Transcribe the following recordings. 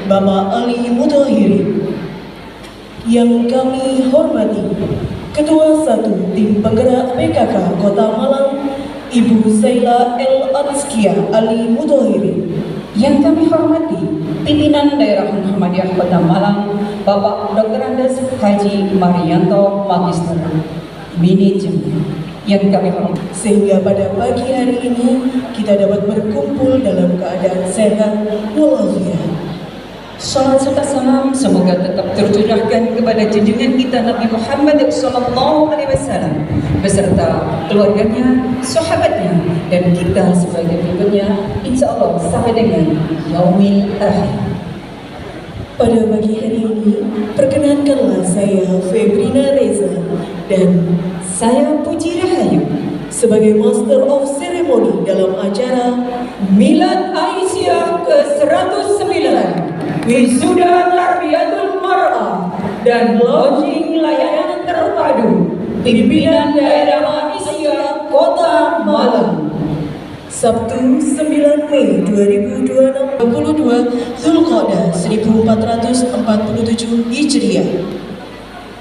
Bapak Ali Mutahiri. Yang kami hormati Ketua 1 Tim Penggerak PKK Kota Malang, Ibu Zaila El Atskia Ali Mutahiri. Yang kami hormati Pimpinan Daerah Muhammadiyah Kota Malang, Bapak Dr. Andes Haji Marianto Magister Manajemen. Yang kami hormati, Sehingga pada pagi hari ini kita dapat berkumpul dalam keadaan sehat walafiat. salat serta salam semoga tetap tercurahkan kepada junjungan kita Nabi Muhammad SAW beserta keluarganya, sahabatnya, dan kita sebagai berikutnya, insya Allah sampai dengan yaumil akhir. Pada pagi hari ini, perkenankanlah saya Febrina Reza dan Saya Puji Rahayu sebagai Master of Ceremony dalam acara Milad Aisyah ke-109, Wisuda Tarbiyatul Mar'ah, dan Launching Layanan Terpadu Pimpinan Daerah Aisyah Kota Malang. Sabtu 9 Mei 2022 Zulqa'dah 1447 Hijriah.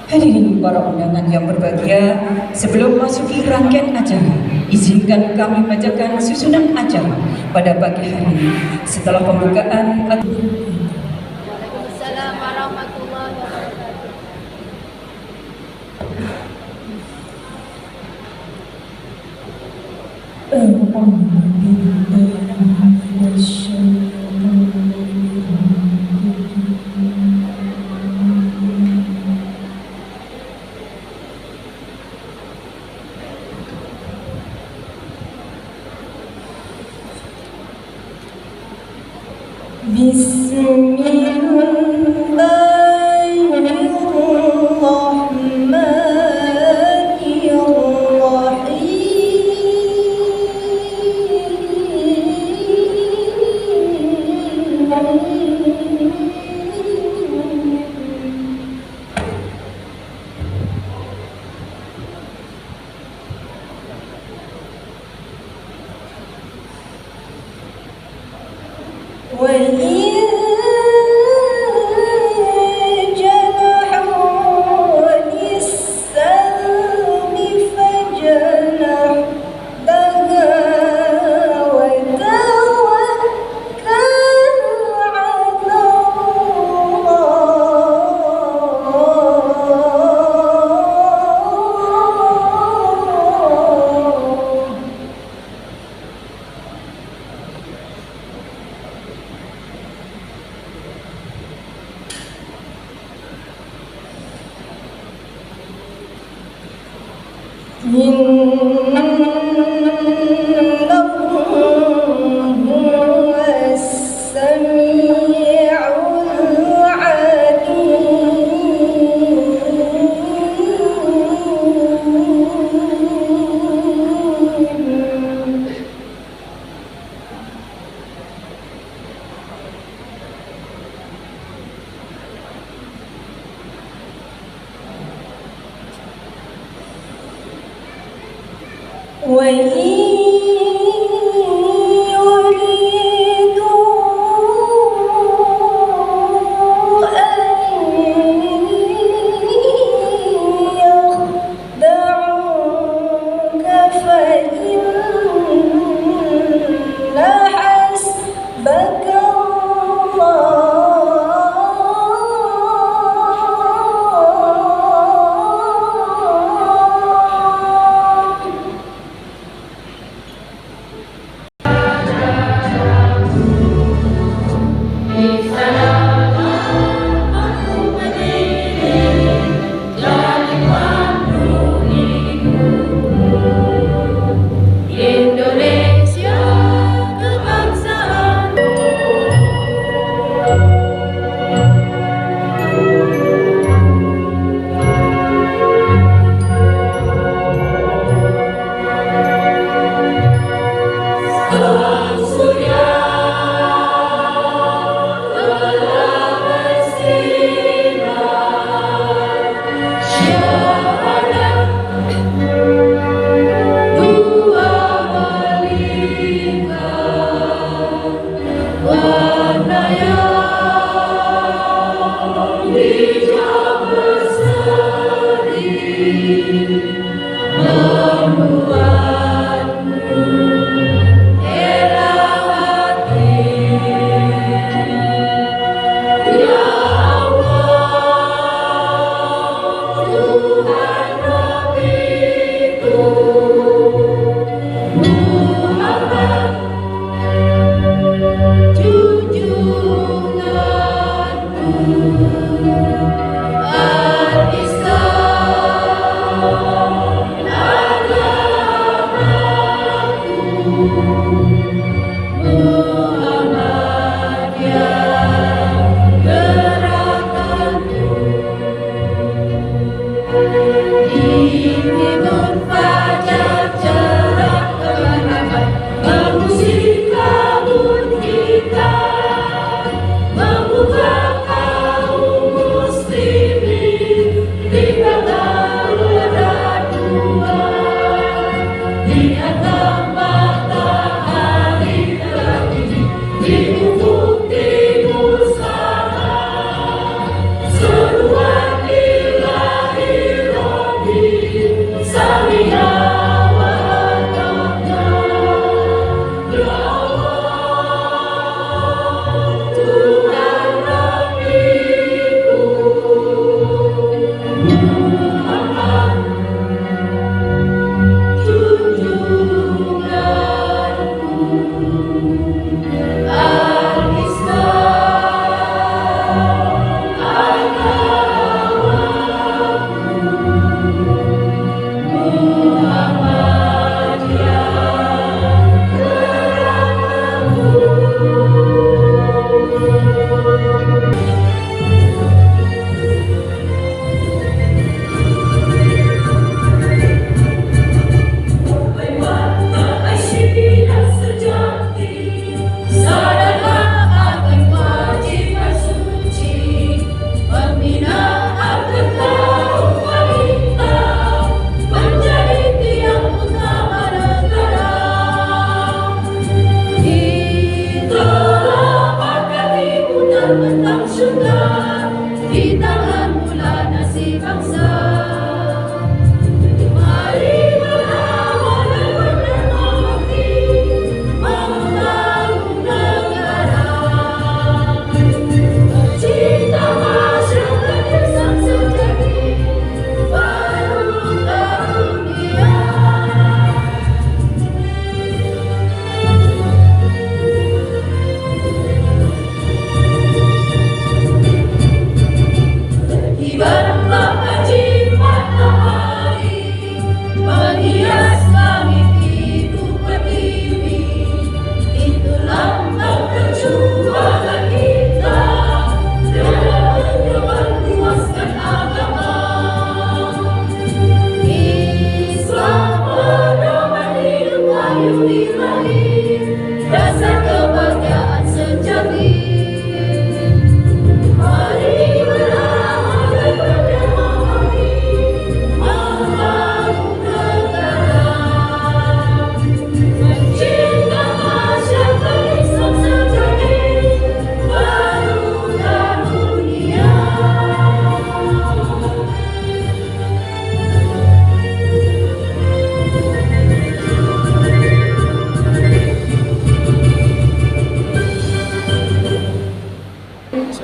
Hadirin para undangan yang berbahagia, sebelum masuki rangkaian acara, izinkan kami membacakan susunan acara pada pagi hari ini. Setelah pembukaan, Waalaikumsalam warahmatullahi wabarakatuh.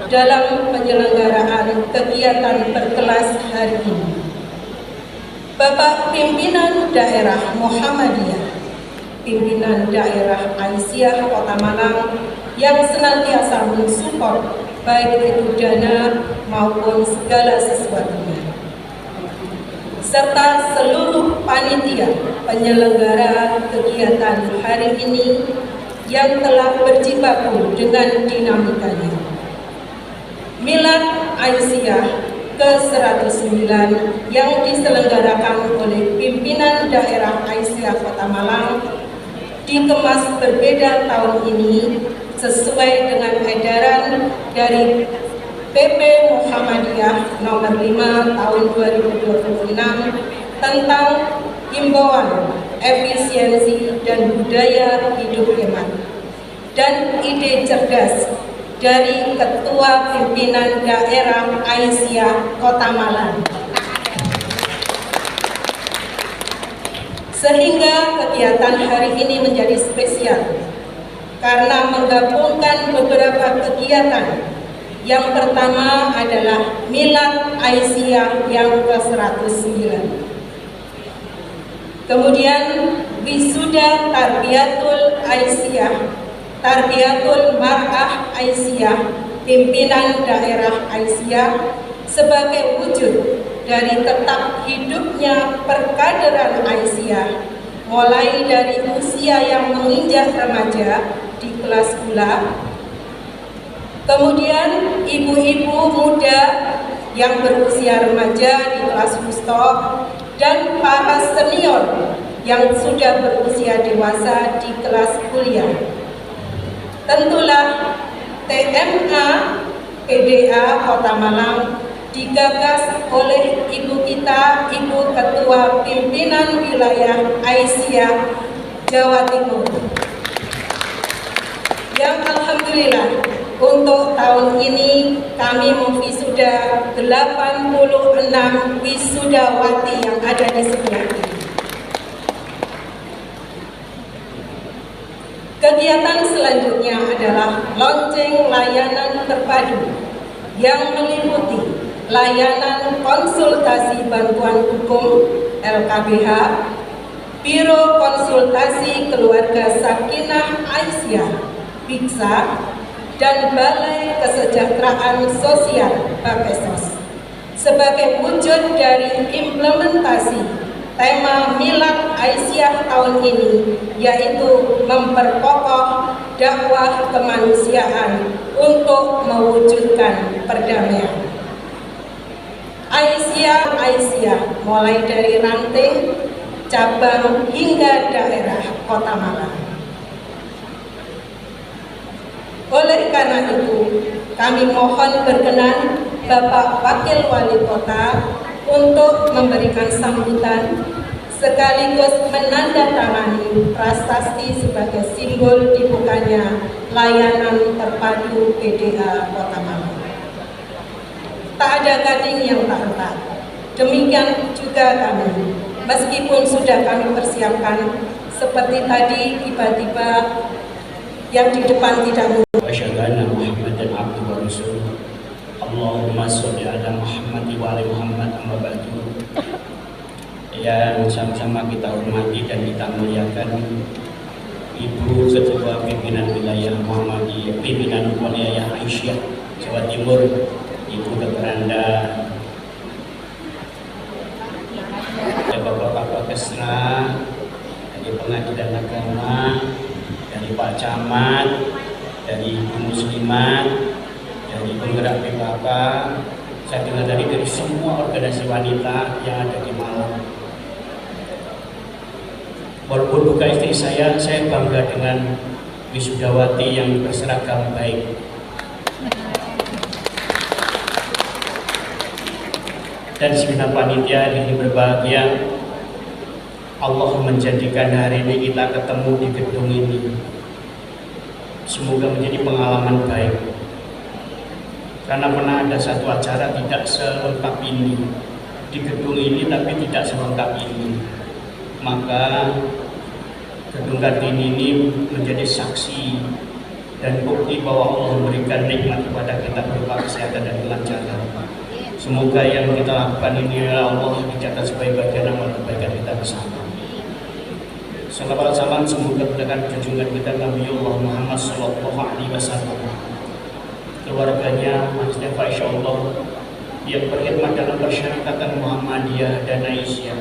dalam penyelenggaraan kegiatan berkelas hari ini. Bapak Pimpinan Daerah Muhammadiyah, Pimpinan Daerah Aisyah Kota Malang yang senantiasa mensupport baik itu dana maupun segala sesuatunya, serta seluruh panitia penyelenggara kegiatan hari ini yang telah berjibaku dengan dinamikanya. Milad Aisyah ke-109 yang diselenggarakan oleh pimpinan daerah Aisyah Kota Malang dikemas berbeda tahun ini sesuai dengan edaran dari PP Muhammadiyah nomor 5 tahun 2026 tentang himbauan efisiensi dan budaya hidup hemat dan ide cerdas dari Ketua Pimpinan Daerah Aisyah Kota Malang, sehingga kegiatan hari ini menjadi spesial karena menggabungkan beberapa kegiatan. Yang pertama adalah Milad Aisyah yang ke-109, kemudian Wisuda Tarbiyatul Aisyah, Tarbiyatul Mar'ah Aisyah, pimpinan daerah Aisyah sebagai wujud dari tetap hidupnya perkaderan Aisyah, mulai dari usia yang menginjak remaja di kelas gula, kemudian ibu-ibu muda yang berusia remaja di kelas wusta, dan para senior yang sudah berusia dewasa di kelas kuliah. Tentulah TMA PDA Kota Malang digagas oleh ibu kita, Ibu Ketua Pimpinan Wilayah Aisyah Jawa Timur, yang alhamdulillah untuk tahun ini kami memwisuda 86 wisudawati yang ada di sebelah ini. Kegiatan selanjutnya adalah launching layanan terpadu yang meliputi layanan konsultasi bantuan hukum LKBH, Biro Konsultasi Keluarga Sakinah Aisyah BIKSA, dan Balai Kesejahteraan Sosial Bapesos sebagai wujud dari implementasi tema Milad Aisyah tahun ini, yaitu memperkokoh dakwah kemanusiaan untuk mewujudkan perdamaian. Aisyah mulai dari ranting, cabang hingga daerah Kota Malang. Oleh karena itu, kami mohon berkenan Bapak Wakil Wali Kota untuk memberikan sambutan sekaligus menandatangani prasasti sebagai simbol dibukanya layanan terpadu PDA Kota Malang. Tak ada gading yang tak retak. Demikian juga kami, meskipun sudah kami persiapkan seperti tadi, tiba-tiba yang di depan tidak muncul. Asyhadu anna Muhammadan abduhu wa rasuluh. Allahumma sholli ala Muhammad wa ali Muhammad, amma ba'du. Yang sama-sama kita hormati dan kita muliakan Ibu Ketua Pimpinan Wilayah Muhammadiyah, Pimpinan Wilayah Aisyah Jawa Timur, Ibu Dr. Anda, Bapak-Bapak Pakesra, dari Pengadilan Agama, dari Pak Camat, dari Ibu Muslimat, dari penggerak PKK, saya dengar dari semua organisasi wanita yang ada di Malang. Walaupun bukan istri saya bangga dengan wisudawati yang berseragam baik. Dan segenap panitia ini berbahagia, Allah menjadikan hari ini kita ketemu di gedung ini. Semoga menjadi pengalaman baik. Karena pernah ada satu acara tidak selengkap ini di gedung ini, tapi tidak selengkap ini. Maka gedung Kartini ini menjadi saksi dan bukti bahwa Allah memberikan nikmat kepada kita berupa kesehatan dan kelancaran. Semoga yang kita lakukan ini ya Allah dicatat sebagai bagian amal kebaikan kita bersama. Salawat salam semoga mendapat junjungan kita Nabi Allah Muhammad Sallallahu Alaihi Wasallam, keluarganya, Mustafa insyaallah yang berkhidmat dalam persyarikatan Muhammadiyah dan Aisyah,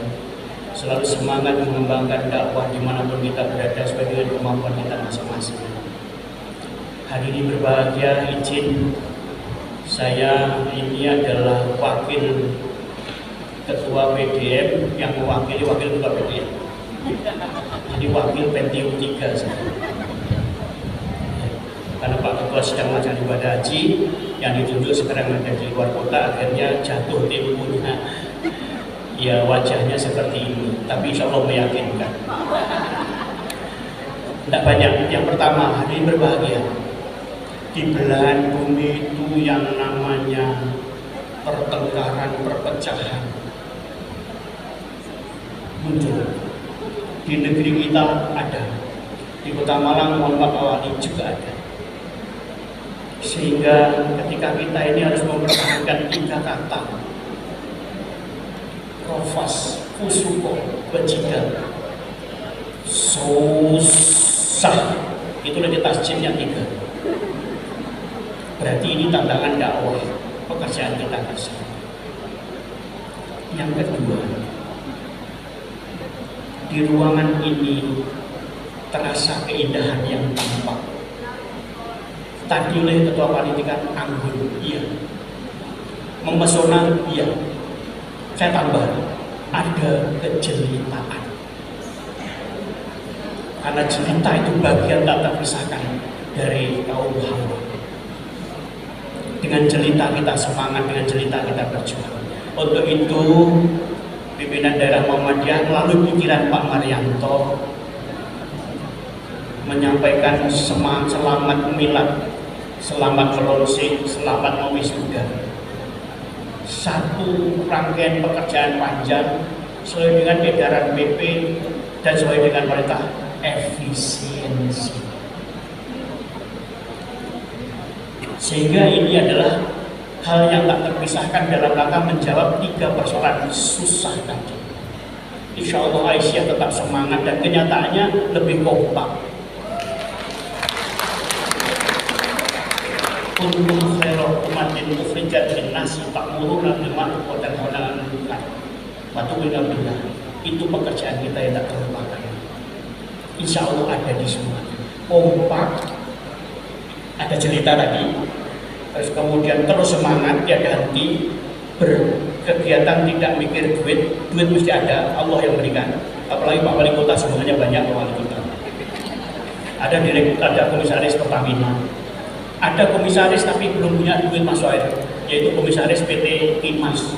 selalu semangat mengembangkan dakwah dimanapun kita berada sesuai dengan kemampuan kita masing-masing. Hari ini berbahagia, izin saya ini adalah wakil ketua PDM yang mewakili wakil ketua PDM. Jadi wakil Pentium 3 saya. Karena Pak Ketua sedang melaksanakan ibadah haji, yang ditunjuk sekarang ada di luar kota, akhirnya jatuh temponya. Ya wajahnya seperti ini, tapi insya Allah meyakinkan. Tidak banyak. Yang pertama, hari ini berbahagia. Di belahan bumi itu yang namanya pertengkaran, perpecahan muncul. Di negeri kita ada, di Kota Malang, Muhammad Awali juga ada. Sehingga ketika kita ini harus mempertahankan 3 kata, rofas, fusuko, wajidah, susah, itulah di tasjidnya 3. Berarti ini tantangan dakwah, pekerjaan kita bersama. Yang kedua, di ruangan ini terasa keindahan yang tampak. Tadi oleh ketua panitia anggun, iya. Memesona, iya. Saya tambah, ada kejelitaan. Karena jelita itu bagian tak terpisahkan dari kaum hamba. Dengan jelita kita semangat, dengan jelita kita berjuang. Untuk itu pimpinan daerah Muhammadiyah melalui pikiran Pak Maryanto menyampaikan selamat milad, selamat melonsing, selamat mewisuda. Satu rangkaian pekerjaan panjang sesuai dengan edaran PP dan sesuai dengan perintah efisiensi. Sehingga ini adalah hal yang tak terpisahkan dalam rangka menjawab 3 persoalan susah tadi. Insya Allah Aisyah tetap semangat dan kenyataannya lebih kompak. Kuntum khairu ummatin ukhrijat lin-nasi ta'muruna bil ma'ruf wa tanhauna 'anil munkar wa tu'minuna billah. Itu pekerjaan kita yang tak terlupakan. Insya Allah ada di semua. Kompak, ada cerita tadi, terus kemudian terus semangat, tiada henti, berkegiatan tidak mikir duit mesti ada, Allah yang berikan. Apalagi Pak Wali Kota semuanya banyak Pak Wali Kota. Ada komisaris Pertamina, ada komisaris tapi belum punya duit masuk air, yaitu komisaris PT Timas,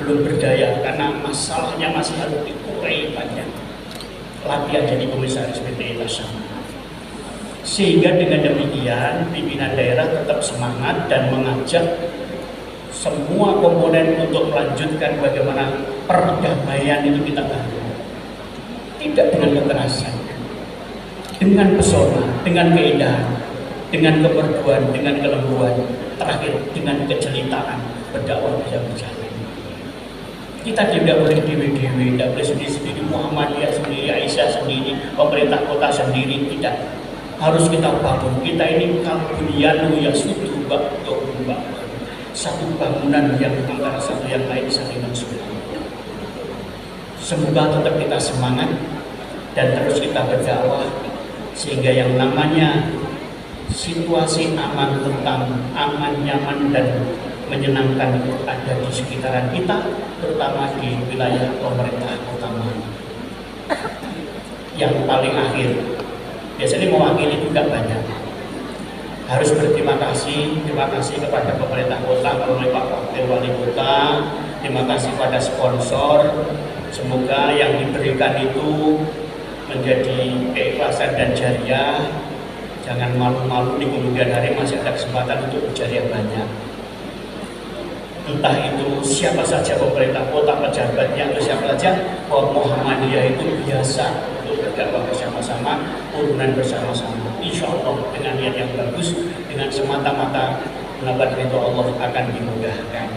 belum berdaya karena masalahnya masih harus dikurai banyak. Latihan jadi komisaris PT Tasam. Sehingga dengan demikian pimpinan daerah tetap semangat dan mengajak semua komponen untuk melanjutkan bagaimana perdamaian itu kita bangun. Tidak dengan kekerasan, dengan pesona, dengan keindahan, dengan kemerduan, dengan kelembuan, terakhir dengan kejelitaan berdakwah bisa berjalan. Kita tidak boleh dewi-dewi, tidak boleh sendiri-sendiri, Muhammadiyah sendiri, Aisyah sendiri, pemerintah kota sendiri, tidak. Harus kita bangun. Kita ini kalbuniyanu ya sudu bak, satu bangunan yang antara satu yang lain saling mensupport. Semoga tetap kita semangat dan terus kita berdakwah sehingga yang namanya situasi aman, tentang aman, nyaman dan menyenangkan ada di sekitaran kita, terutama di wilayah pemerintah kota Malang. Yang paling akhir, biasanya mewakili juga banyak. Harus berterima kasih kepada pemerintah kota melalui Pak Wakil Wali Kota, terima kasih pada sponsor. Semoga yang diberikan itu menjadi keikhlasan dan jariah. Jangan malu-malu, di kemudian hari masih ada kesempatan untuk berjariah banyak. Entah itu siapa saja pemerintah kota, pejabatnya, atau siapa saja, bahwa Muhammadiyah itu biasa untuk berdakwah bersama-sama, urunan bersama-sama. Insya insya Allah dengan niat yang bagus, dengan semata-mata mendapat ridho Allah akan dimudahkan.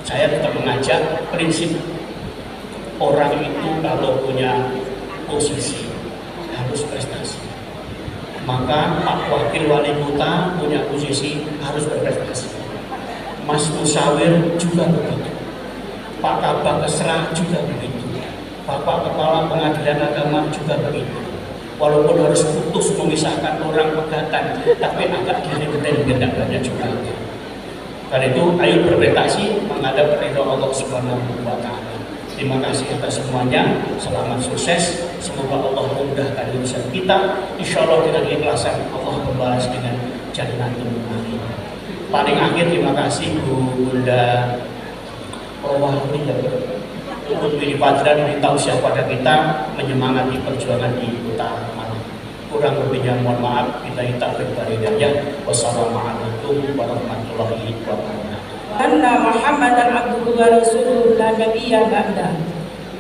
Saya tetap mengajak prinsip orang itu kalau punya posisi harus prestasi. Maka Pak Wakil Wali Kota punya posisi harus berprestasi. Mas Musawir juga begitu. Pak Kabak Kesra juga begitu. Bapak Kepala Pengadilan Agama juga begitu. Walaupun harus putus memisahkan orang pegatan, tapi agak gini-gini tidak banyak juga. Karena itu ayo berprestasi menghadap ridho Allah Subhanahu wa Ta'ala. Terima kasih atas semuanya. Selamat sukses. Semoga Allah memudahkan urusan kita. Insya Allah dengan ikhlasan Allah membalas dengan jannatul amin. Paling akhir terima kasih Bu Bunda Perwahmi untuk Wili Fadlan memberitahu siapa kita menyemangati perjuangan di Kota Malang. Kurang lebihnya mohon maaf. Billahi taufiq wal hidayah. Wassalamualaikum warahmatullahi wabarakatuh. Anna Muhammadan abduhu wa rasuluhu la nabiyya ba'da.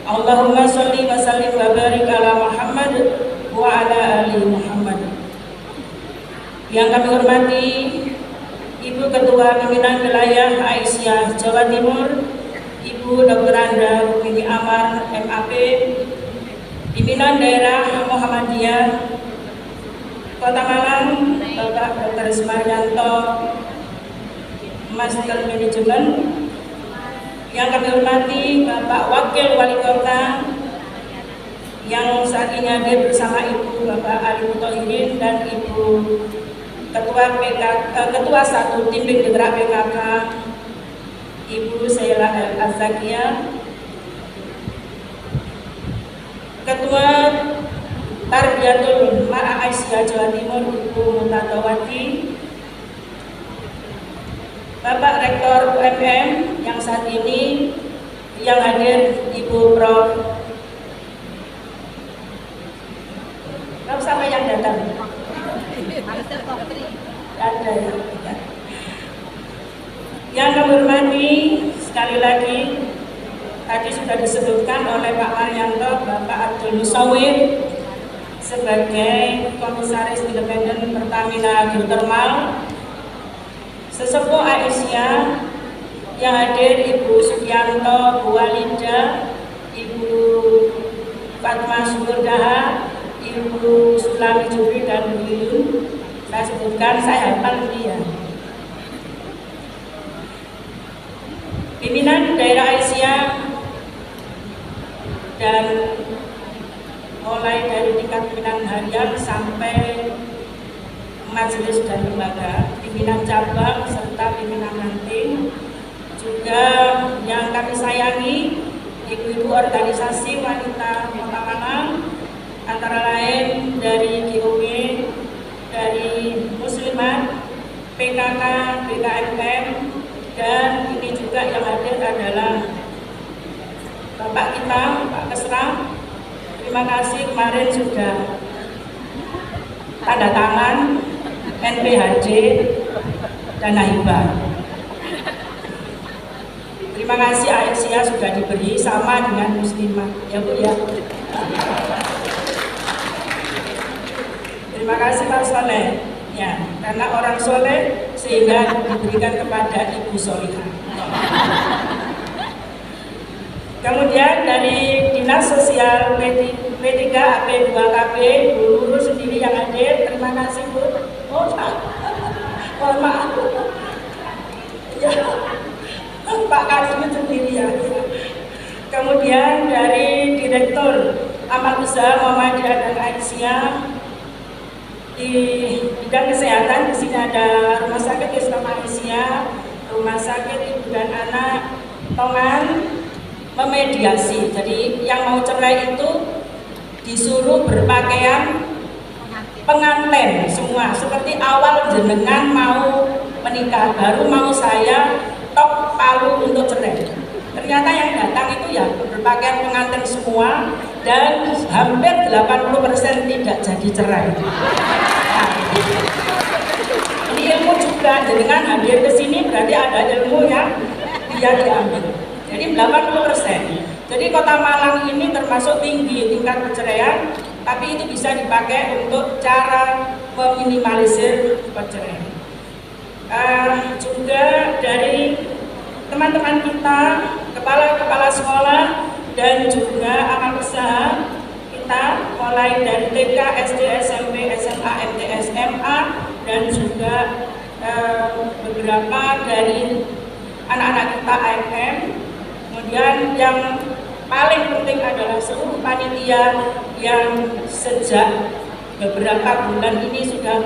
Allahumma sholli wa sallim wa barik ala Muhammad wa ala ali Muhammad. Yang kami hormati Ibu Ketua Pimpinan Wilayah Aisyah Jawa Timur, Ibu Dr. Anda Rumini Amar MAP, Pimpinan Daerah Muhammadiyah Kota Malang, Bapak Dr. Sumaryanto, Master Manajemen. Yang kami hormati Bapak Wakil Wali Kota yang saat ini hadir bersama Ibu Bapak Ali Muthahirin dan Ibu Ketua 1 Tim Penggerak PKK Ibu Sheila Az-Zakiyah, Ketua Tarbiyatul Ma'a Aisyah Jawa Timur Ibu Muntadawati, Bapak Rektor UMM yang saat ini yang hadir Ibu Prof. Siapa yang datang? Ada ya. Yang kami hormati sekali lagi tadi sudah disebutkan oleh Pak Maryanto, Bapak Abdul Musawir sebagai Komisaris Independen Pertamina Geothermal, Sesepuh Aisyah yang hadir Ibu Sugianto, Bu Walida, Ibu Fatma Syukurdaha, Ibu Sulami Jubri dan Bu Yuyun. Saya sebutkan, saya hafal dia. Pimpinan Daerah Aisyah dan mulai dari tingkat pimpinan harian sampai majelis dan lembaga, pimpinan cabang serta pimpinan ranting, juga yang kami sayangi ibu-ibu organisasi wanita Kota Malang, antara lain dari GOP, dari Muslimat, PKK, BKMM, dan ini juga yang hadir adalah Bapak kita, Pak Kesra. Terima kasih kemarin sudah tanda tangan NPHJ Dana Hibah. Terima kasih Aisyah sudah diberi sama dengan Muslimat, ya Bu ya. Terima kasih Pak Soleh, ya, karena orang soleh sehingga diberikan kepada Ibu Solihah. Kemudian dari Dinas Sosial P3 AP2KB Bu Nurul sendiri yang hadir, terima kasih Bu. Oh, mohon maaf. Ya, Pak Kadin sendiri ya. Kemudian dari Direktur Amal Usaha Muhammadiyah dan Aisyah. Di bidang kesehatan di sini ada Rumah Sakit Islam Aisyah, Rumah Sakit Ibu dan Anak Tongan memediasi. Jadi yang mau cerai itu disuruh berpakaian pengantin semua, seperti awal jenengan mau menikah, baru mau saya tok palu untuk cerai. Ternyata yang datang itu ya berpakaian pengantin semua dan hampir 80% tidak jadi cerai. Nah, ini ilmu juga, dengan hadir ke sini berarti ada ilmu yang dia diambil. Jadi 80%. Jadi Kota Malang ini termasuk tinggi tingkat perceraian, tapi itu bisa dipakai untuk cara meminimalisir perceraian. Juga dari teman-teman kita, kepala-kepala sekolah dan juga amal usaha kita, mulai dari TK, SD, SMP, SMA, MTS, MA, dan juga beberapa dari anak-anak kita AFM. Kemudian yang paling penting adalah seluruh panitia yang sejak beberapa bulan ini sudah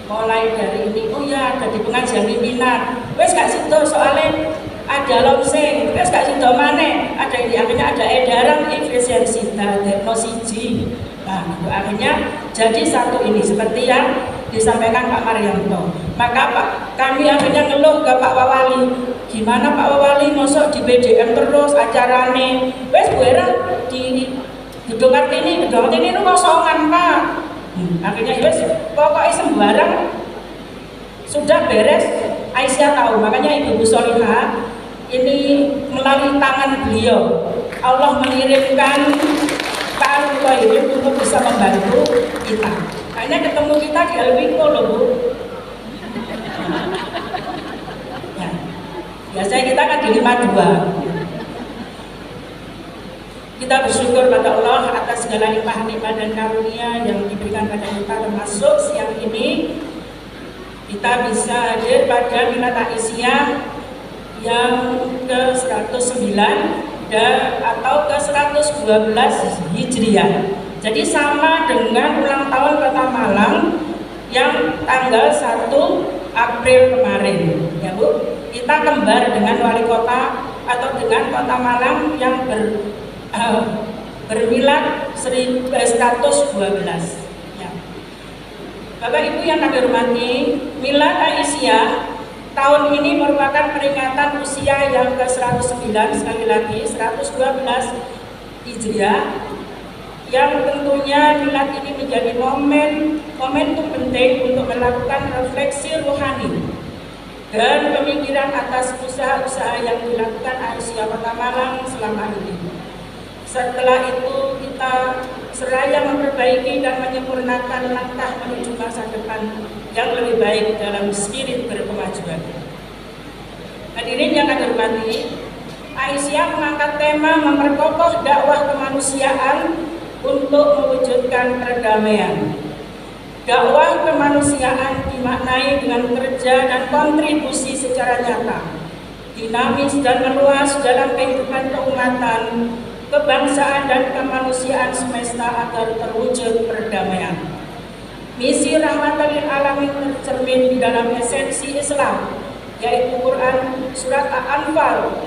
mulai dari ini, oh ya ada di pengajian pimpinan, wes gak situ soalnya ada lomseng, wes gak situ mana, ada ini akhirnya ada edaran efisiensi diagnosisi. Nah, itu akhirnya jadi satu ini seperti yang disampaikan Pak Maryanto. Maka kami akhirnya ngeluh ke Pak Wawali, gimana Pak Wawali masuk di BDM terus acarane, wes Bu Era di gedung ini itu kosongan Pak. Akhirnya wes pokoknya sembarang sudah beres. Aisyah tahu, makanya Ibu Solihah ini melalui tangan beliau Allah mengirimkan Pak Arul ini untuk bisa membantu kita. Akhirnya ketemu kita di Alwiko loh Bu. Ya, biasanya kita kan di 52. Kita bersyukur pada Allah atas segala limpah nikmat dan karunia yang diberikan pada kita, termasuk siang ini kita bisa hadir pada Milad Aisyah yang ke-109 atau ke-112 Hijriah. Jadi sama dengan ulang tahun Kota Malang yang tanggal 1 April kemarin, ya Bu. Kita kembar dengan wali kota atau dengan Kota Malang yang bermilad 112 ya. Bapak Ibu yang kami hormati, Milad Aisyah tahun ini merupakan peringatan usia yang ke-109, sekali lagi 112 Hijriah, yang tentunya milad ini menjadi momentum penting untuk melakukan refleksi rohani dan pemikiran atas usaha-usaha yang dilakukan Aisyah Kota Malang selama ini. Setelah itu kita seraya memperbaiki dan menyempurnakan langkah menuju masa depan yang lebih baik dalam spirit berkemajuan. Hadirin yang kami hormati, Aisyah mengangkat tema memperkokoh dakwah kemanusiaan untuk mewujudkan perdamaian. Dakwah kemanusiaan dimaknai dengan kerja dan kontribusi secara nyata, dinamis dan meluas dalam kehidupan keumatan, kebangsaan dan kemanusiaan semesta agar terwujud perdamaian. Misi rahmatan lil alamin tercermin di dalam esensi Islam, yaitu Quran surat Al-Anfal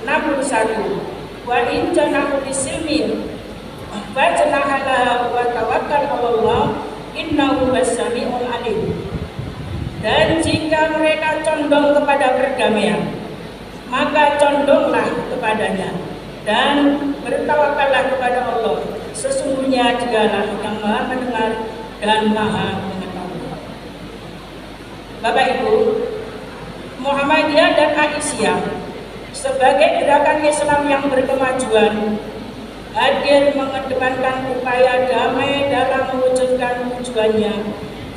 61. Wa in janahu lisilmi fajnahala wa tawakkal 'alallah innahu was-sami'ul alim. Dan jika mereka condong kepada perdamaian, maka condonglah kepadanya dan bertawakallah kepada Allah. Sesungguhnya Dialah yang Maha mendengar dan Maha mengetahui. Bapak Ibu, Muhammadiyah dan Aisyah sebagai gerakan Islam yang berkemajuan hadir mengedepankan upaya damai dalam mewujudkan tujuannya,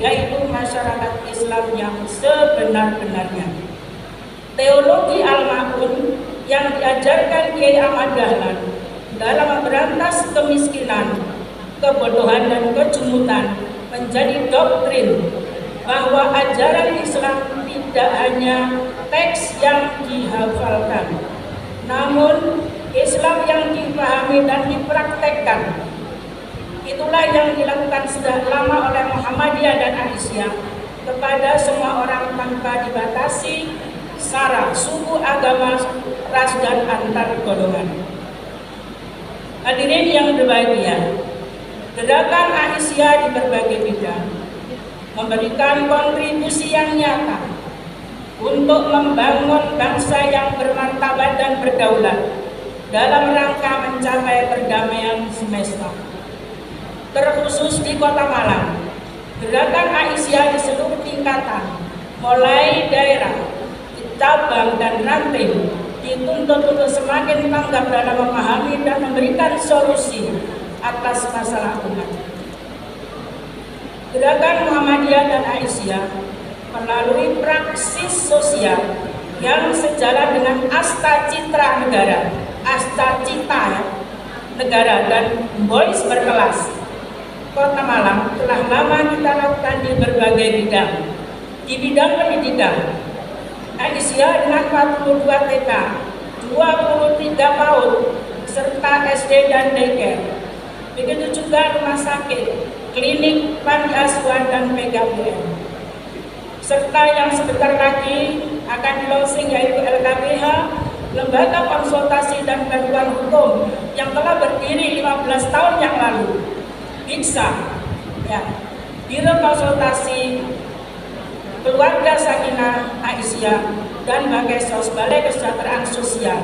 yaitu masyarakat Islam yang sebenar-benarnya. Teologi Al-Ma'un yang diajarkan Kiai Ahmad Dahlan dalam memberantas kemiskinan, kebodohan dan kejumutan menjadi doktrin bahwa ajaran Islam tidak hanya teks yang dihafalkan, namun Islam yang dipahami dan dipraktekkan. Itulah yang dilakukan sejak lama oleh Muhammadiyah dan Aisyah kepada semua orang tanpa dibatasi sara, suku, agama, ras, dan antar golongan. Hadirin yang berbahagia, gerakan Aisyah di berbagai bidang memberikan kontribusi yang nyata untuk membangun bangsa yang bermartabat dan berdaulat dalam rangka mencapai perdamaian semesta. Terkhusus di Kota Malang, gerakan Aisyah di seluruh tingkatan, mulai daerah, cabang dan ranting, dituntut untuk semakin tanggap dalam memahami dan memberikan solusi atas masalah umat. Gerakan Muhammadiyah dan Aisyah melalui praksis sosial yang sejalan dengan asta citra negara, asta cita negara dan boys berkelas Kota Malang telah lama kita lakukan di berbagai bidang. Di bidang pendidikan, Aisyah dengan 42 TK, 23 PAUD, serta SD dan daycare. Begitu juga rumah sakit, klinik, panti asuhan, dan PKBM. Serta yang sebentar lagi akan di-launching yaitu LKBH, Lembaga Konsultasi dan Bantuan Hukum yang telah berdiri 15 tahun yang lalu. BIKSA, ya, Biro Konsultasi Keluarga Sakinah Aisyah, dan Bakesos, Balai Kesejahteraan Sosial,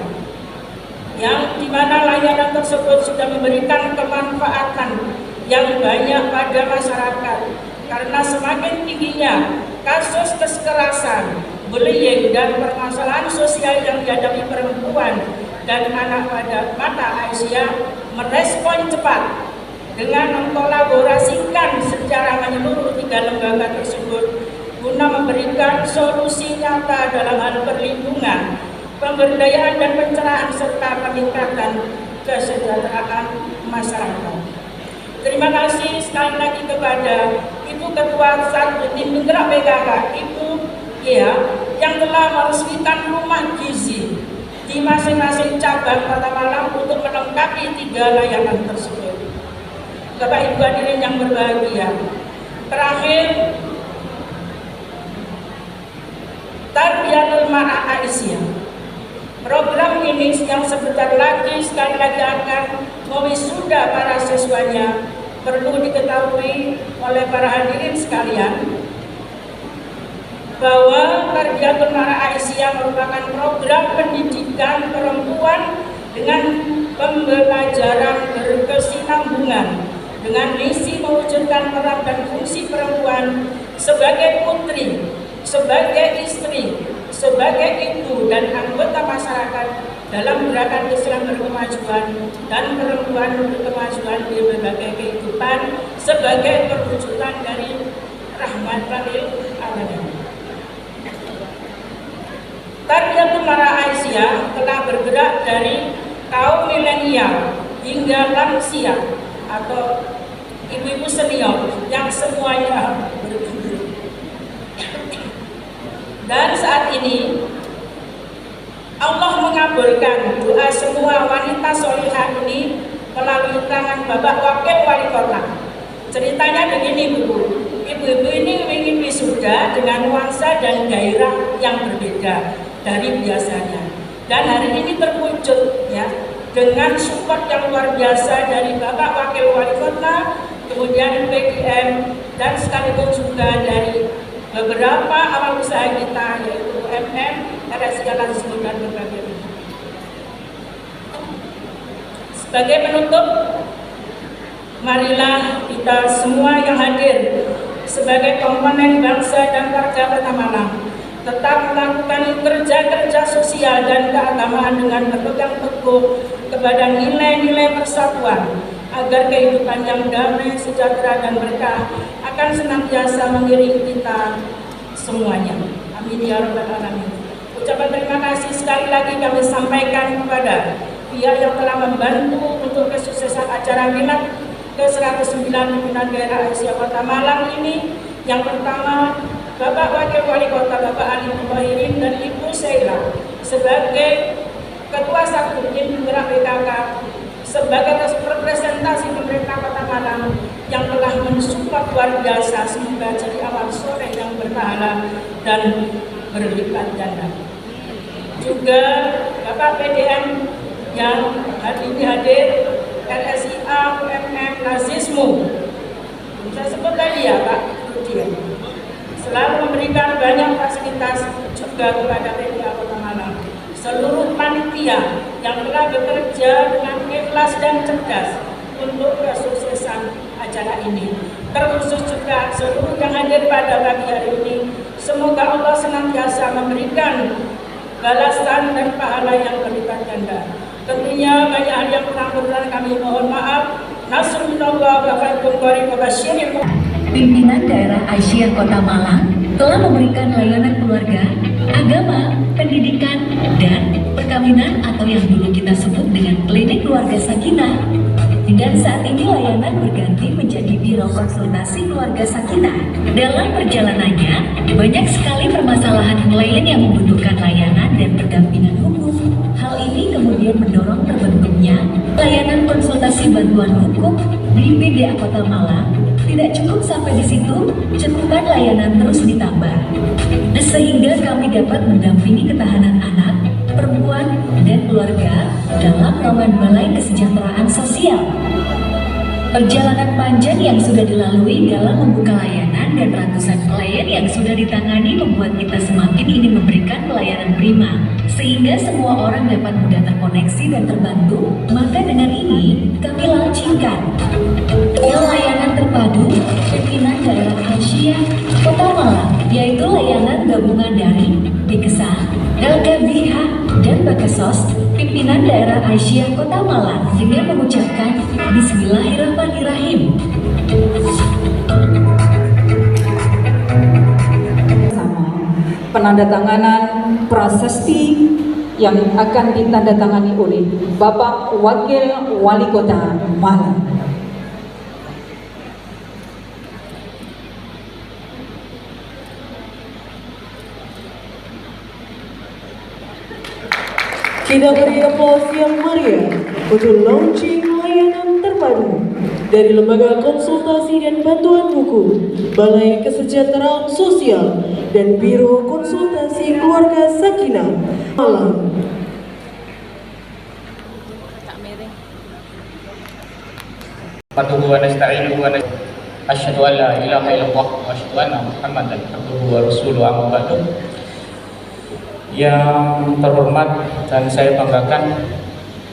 yang dimana layanan tersebut sudah memberikan kemanfaatan yang banyak pada masyarakat karena semakin tingginya kasus kekerasan, bullying, dan permasalahan sosial yang dihadapi perempuan dan anak pada mata Aisyah merespon cepat dengan mengkolaborasikan secara menyeluruh 3 lembaga tersebut guna memberikan solusi nyata dalam hal perlindungan, pemberdayaan dan pencerahan serta peningkatan kesejahteraan masyarakat. Terima kasih sekali lagi kepada Ibu Ketua Satu Tim Penggerak PKK, Ibu Gia, yang telah meresmikan rumah gizi di masing-masing cabang Kota Malang untuk melengkapi 3 layanan tersebut. Bapak Ibu hadirin yang berbahagia, terakhir, Tarbiyatul Mar'ah Aisyah. Program ini yang sebentar lagi sekali lagi akan mewisuda para siswanya. Perlu diketahui oleh para hadirin sekalian bahwa Tarbiyatul Mar'ah Aisyah merupakan program pendidikan perempuan dengan pembelajaran berkesinambungan dengan misi mewujudkan peran dan fungsi perempuan sebagai putri, sebagai istri, sebagai ibu dan anggota masyarakat dalam gerakan Islam berkemajuan dan perempuan berkemajuan di berbagai kehidupan sebagai perwujudan dari rahmatan lil alamin. Tarbiyatul Mar'ah Aisyah telah bergerak dari kaum milenial hingga lansia atau ibu-ibu senior yang semuanya berkumpul. Dan saat ini Allah mengabulkan doa semua wanita solihah ini melalui tangan Bapak Wakil Wali Kota. Ceritanya begini Bu, ibu-ibu ini ingin wisuda dengan nuansa dan gairah yang berbeda dari biasanya. Dan hari ini terwujud ya dengan support yang luar biasa dari Bapak Wakil Wali Kota, kemudian PDM, dan sekaligus juga dari beberapa awal usaha kita yaitu UMM, RSI Lansmu dan berbagai macam. Sebagai penutup, marilah kita semua yang hadir sebagai komponen bangsa dan warga Kota Malang tetap melakukan kerja-kerja sosial dan keagamaan dengan berpegang teguh kepada nilai-nilai persatuan agar kehidupan yang damai, sejahtera, dan berkah akan senantiasa mengiringi kita semuanya. Amin ya rabbal alamin. Ucapan terima kasih sekali lagi kami sampaikan kepada pihak yang telah membantu untuk kesuksesan acara Milad ke-109 pimpinan daerah Aisyah Kota Malang ini. Yang pertama, Bapak Wakil Wali Kota Bapak Ali Mubahirin dan Ibu Sheila sebagai Ketua Satu Tim Penggerak PKK, sebagai representasi pemerintah Kota Malang yang telah mensupport luar biasa. Semoga jadi amal soleh yang berpahala dan berlipat ganda. Juga Bapak PDM yang hari ini hadir, RSIA, UMM, Lazismu. Saya sebut tadi ya Pak Rudian. Selalu memberikan banyak fasilitas juga kepada PDA Kota Malang. Seluruh panitia yang telah bekerja dengan ikhlas dan cerdas untuk kesuksesan acara ini. Terkhusus juga seluruh yang hadir pada pagi hari ini. Semoga Allah senantiasa memberikan balasan dan pahala yang berlipat ganda. Tentunya banyak hal yang kurang berkenan kami mohon maaf. Nasrullah wa fathul qarib wa basyiril pimpinan daerah Aisyah Kota Malang telah memberikan layanan keluarga, agama, pendidikan, dan perkawinan atau yang dulu kita sebut dengan klinik keluarga Sakinah. Dan saat ini layanan berganti menjadi biro konsultasi keluarga Sakinah. Dalam perjalanannya, banyak sekali permasalahan klien yang membutuhkan layanan dan pendampingan hukum. Hal ini kemudian mendorong terbentuknya layanan konsultasi bantuan hukum di BDA Kota Malang. Tidak cukup sampai di situ, cakupan layanan terus ditambah. Sehingga kami dapat mendampingi ketahanan anak, perempuan, dan keluarga dalam naungan Balai Kesejahteraan Sosial. Perjalanan panjang yang sudah dilalui dalam membuka layanan dan ratusan klien yang sudah ditangani membuat kita semakin ingin memberikan pelayanan prima, sehingga semua orang dapat mudah terkoneksi dan terbantu. Maka dengan ini kami launchingkan layanan terpadu pimpinan daerah Aisyah Kota Malang, yaitu layanan gabungan dari Bikesa, LKBH, dan Bakesos pimpinan daerah Aisyah Kota Malang dengan mengucapkan Bismillahirrahmanirrahim. Sama penandatanganan prasasti yang akan ditandatangani oleh Bapak Wakil Wali Kota Malang. Kita beri aplaus yang meriah untuk launching layanan terpadu dari Lembaga Konsultasi dan Bantuan Hukum, Balai Kesejahteraan Sosial, dan Biro Konsultasi Keluarga Sakinah, Malang. Wa nasta'inuhu wa asyhadu an la ilaha illallah wa asyhadu anna Muhammadan abduhu wa rasuluhu amma ba'du. Yang terhormat dan saya banggakan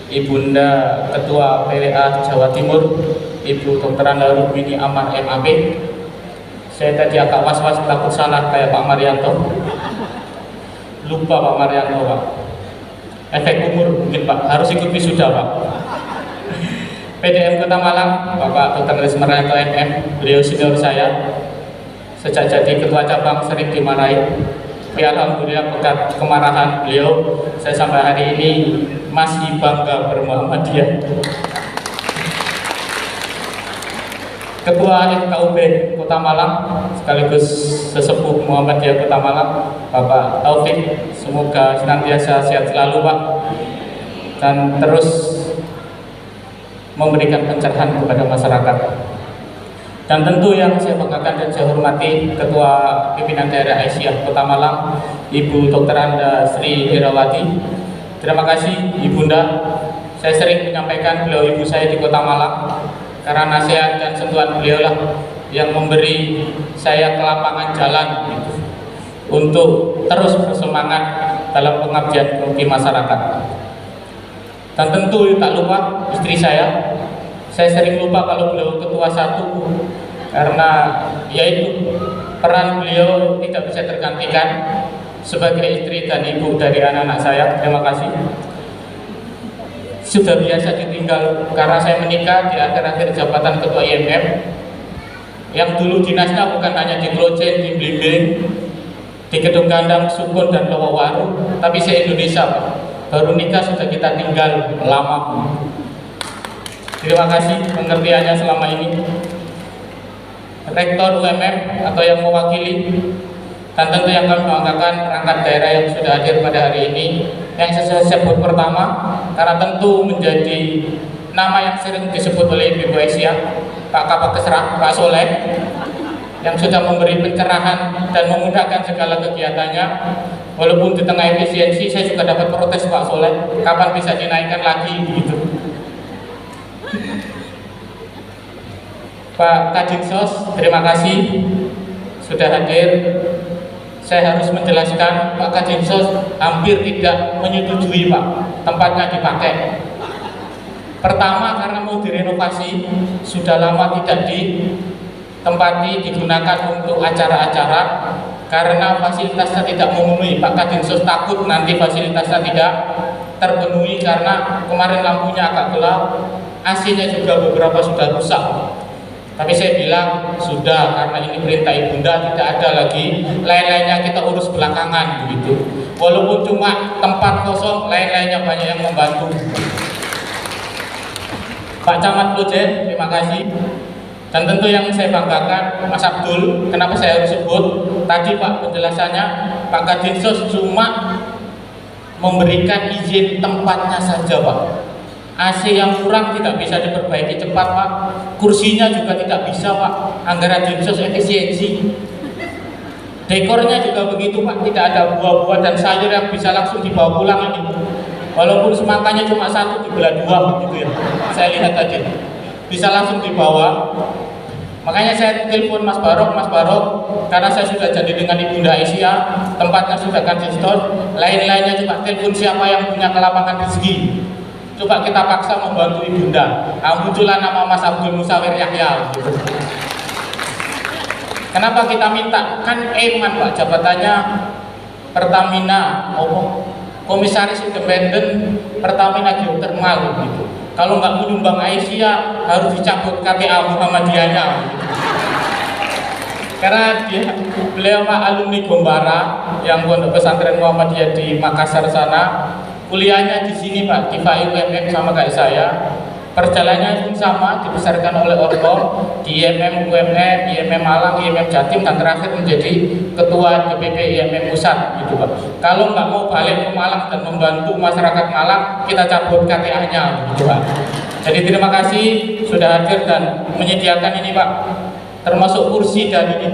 Ibunda Ketua PWA Jawa Timur, Ibu Dr. Anda Rukmini Amar MAB. Saya tadi agak was-was takut salah kayak Pak Marianto. Lupa Pak Marianto, Pak. Efek umur mungkin Pak, harus ikut wisuda Pak. PDM Kota Malang, Bapak Dr. Lesmerianto MM, beliau senior saya. Sejak jadi ketua cabang sering dimarahi. Tapi alhamdulillah berkat kemarahan beliau, saya sampai hari ini masih bangga bermuhammadiyah. Ketua FKUB Kota Malang sekaligus sesepuh Muhammadiyah Kota Malang, Bapak Taufik, semoga senantiasa sehat selalu Pak, dan terus memberikan pencerahan kepada masyarakat. Dan tentu yang saya banggakan dan saya hormati Ketua Pimpinan Daerah Aisyah Kota Malang, Ibu Dr. Anda Sri Herawati. Terima kasih Ibunda. Saya sering menyampaikan beliau ibu saya di Kota Malang, karena nasihat dan sentuhan beliau lah yang memberi saya kelapangan jalan gitu, untuk terus bersemangat dalam pengabdian di masyarakat. Dan tentu tak lupa istri saya sering lupa kalau beliau ketua satu, karena yaitu peran beliau tidak bisa tergantikan sebagai istri dan ibu dari anak-anak saya. Terima kasih. Sudah biasa ditinggal karena saya menikah di akhir-akhir jabatan ketua IMF, yang dulu dinasnya bukan hanya di Klojen, di Blimbing, di Gedung Gandang, Sukun, dan Lowowaru, tapi se-Indonesia Pak. Baru nikah sudah kita tinggal lama. Terima kasih pengertiannya selama ini. Rektor UMM atau yang mewakili, dan tentu yang kami banggakan perangkat daerah yang sudah hadir pada hari ini. Yang saya sebut pertama, karena tentu menjadi nama yang sering disebut oleh Ibu Aisyah, Pak Kabak Kesrah, Pak Soleh, yang sudah memberi pencerahan dan memudahkan segala kegiatannya. Walaupun di tengah efisiensi, saya juga dapat protes Pak Soleh, kapan bisa dinaikkan lagi gitu. Pak Kadinsos, terima kasih sudah hadir. Saya harus menjelaskan, Pak Kadinsos hampir tidak menyetujui Pak tempatnya dipakai. Pertama karena mau direnovasi, sudah lama tidak ditempati digunakan untuk acara-acara karena fasilitasnya tidak memenuhi. Pak Kadinsos takut nanti fasilitasnya tidak terpenuhi karena kemarin lampunya agak gelap, AC-nya juga beberapa sudah rusak. Tapi saya bilang sudah, karena ini perintah ibunda, tidak ada lagi, lain-lainnya kita urus belakangan begitu. Walaupun cuma tempat kosong, lain-lainnya banyak yang membantu. Pak Camat Klojen, terima kasih. Dan tentu yang saya banggakan Mas Abdul, kenapa saya harus sebut tadi Pak penjelasannya, Pak Kadinsos cuma memberikan izin tempatnya saja Pak. AC yang kurang tidak bisa diperbaiki cepat Pak, kursinya juga tidak bisa Pak, anggaran Dinsos efisiensi. Dekornya juga begitu Pak, tidak ada buah-buah dan sayur yang bisa langsung dibawa pulang ini. Walaupun semangkanya cuma satu dibelah dua gitu ya, saya lihat tadi bisa langsung dibawa. Makanya saya telepon Mas Barok, karena saya sudah jadi dengan Ibunda Aisyah, tempatnya sudah Kadinsos, lain-lainnya coba telepon siapa yang punya kelapangan rezeki. Coba kita paksa membantu ibunda. Muncullah nama Mas Abdul Musawir Yahya. Kenapa kita minta? Kan Eman Pak, jabatannya Pertamina, Komisaris Independen Pertamina Geothermal gitu. Kalau nggak menyumbang Aisyah harus dicabut KTA Muhammadiyahnya. Karena beliau alumni Gombara yang pondok pesantren Muhammadiyah di Makassar sana. Kuliahnya di sini Pak, di UMM sama kayak saya. Perjalanannya pun sama, dibesarkan oleh Orkom di IMM UMM, IMM Malang, IMM Jatim, dan terakhir menjadi ketua DPP IMM Pusat gitu Pak. Kalau nggak mau balik ke Malang dan membantu masyarakat Malang, kita cabut KTA-nya gitu Pak. Jadi terima kasih sudah hadir dan menyediakan ini Pak, termasuk kursi dan ini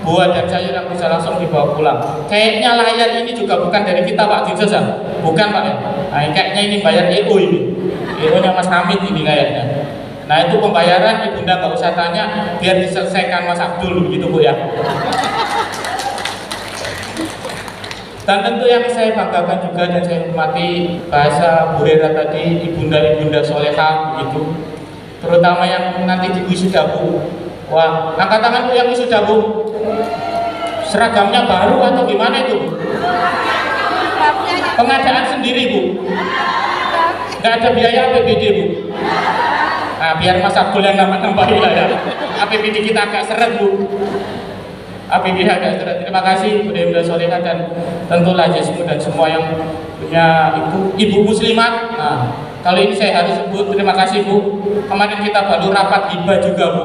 buah dan sayur yang bisa langsung dibawa pulang. Kayaknya layar ini juga bukan dari kita Pak Dinsos ya? Bukan Pak ya? Nah, kayaknya ini bayar EO ini, EO-nya Mas Hamid ini kayaknya. Nah itu pembayaran ibunda nggak usah tanya, biar diselesaikan Mas Abdul gitu Bu ya. Dan tentu yang saya banggakan juga dan saya hormati bahasa Bu Hera tadi, ibunda-ibunda solehah begitu, terutama yang nanti di wisuda Bu. Wah, angkat tangan Bu yang wisuda Bu. Seragamnya baru atau gimana itu Bu? Pengadaan sendiri Bu? Nggak ada biaya APBD Bu? Nah biar Mas Abdul yang nambah-nambahin lah ya. APBD kita agak seret Bu, APBD agak seret. Terima kasih Bunda Solehah dan tentulah Jesmu dan semua yang punya ibu muslimat. Nah kalau ini saya harus sebut terima kasih Bu. Kemarin kita baru rapat hibah juga Bu.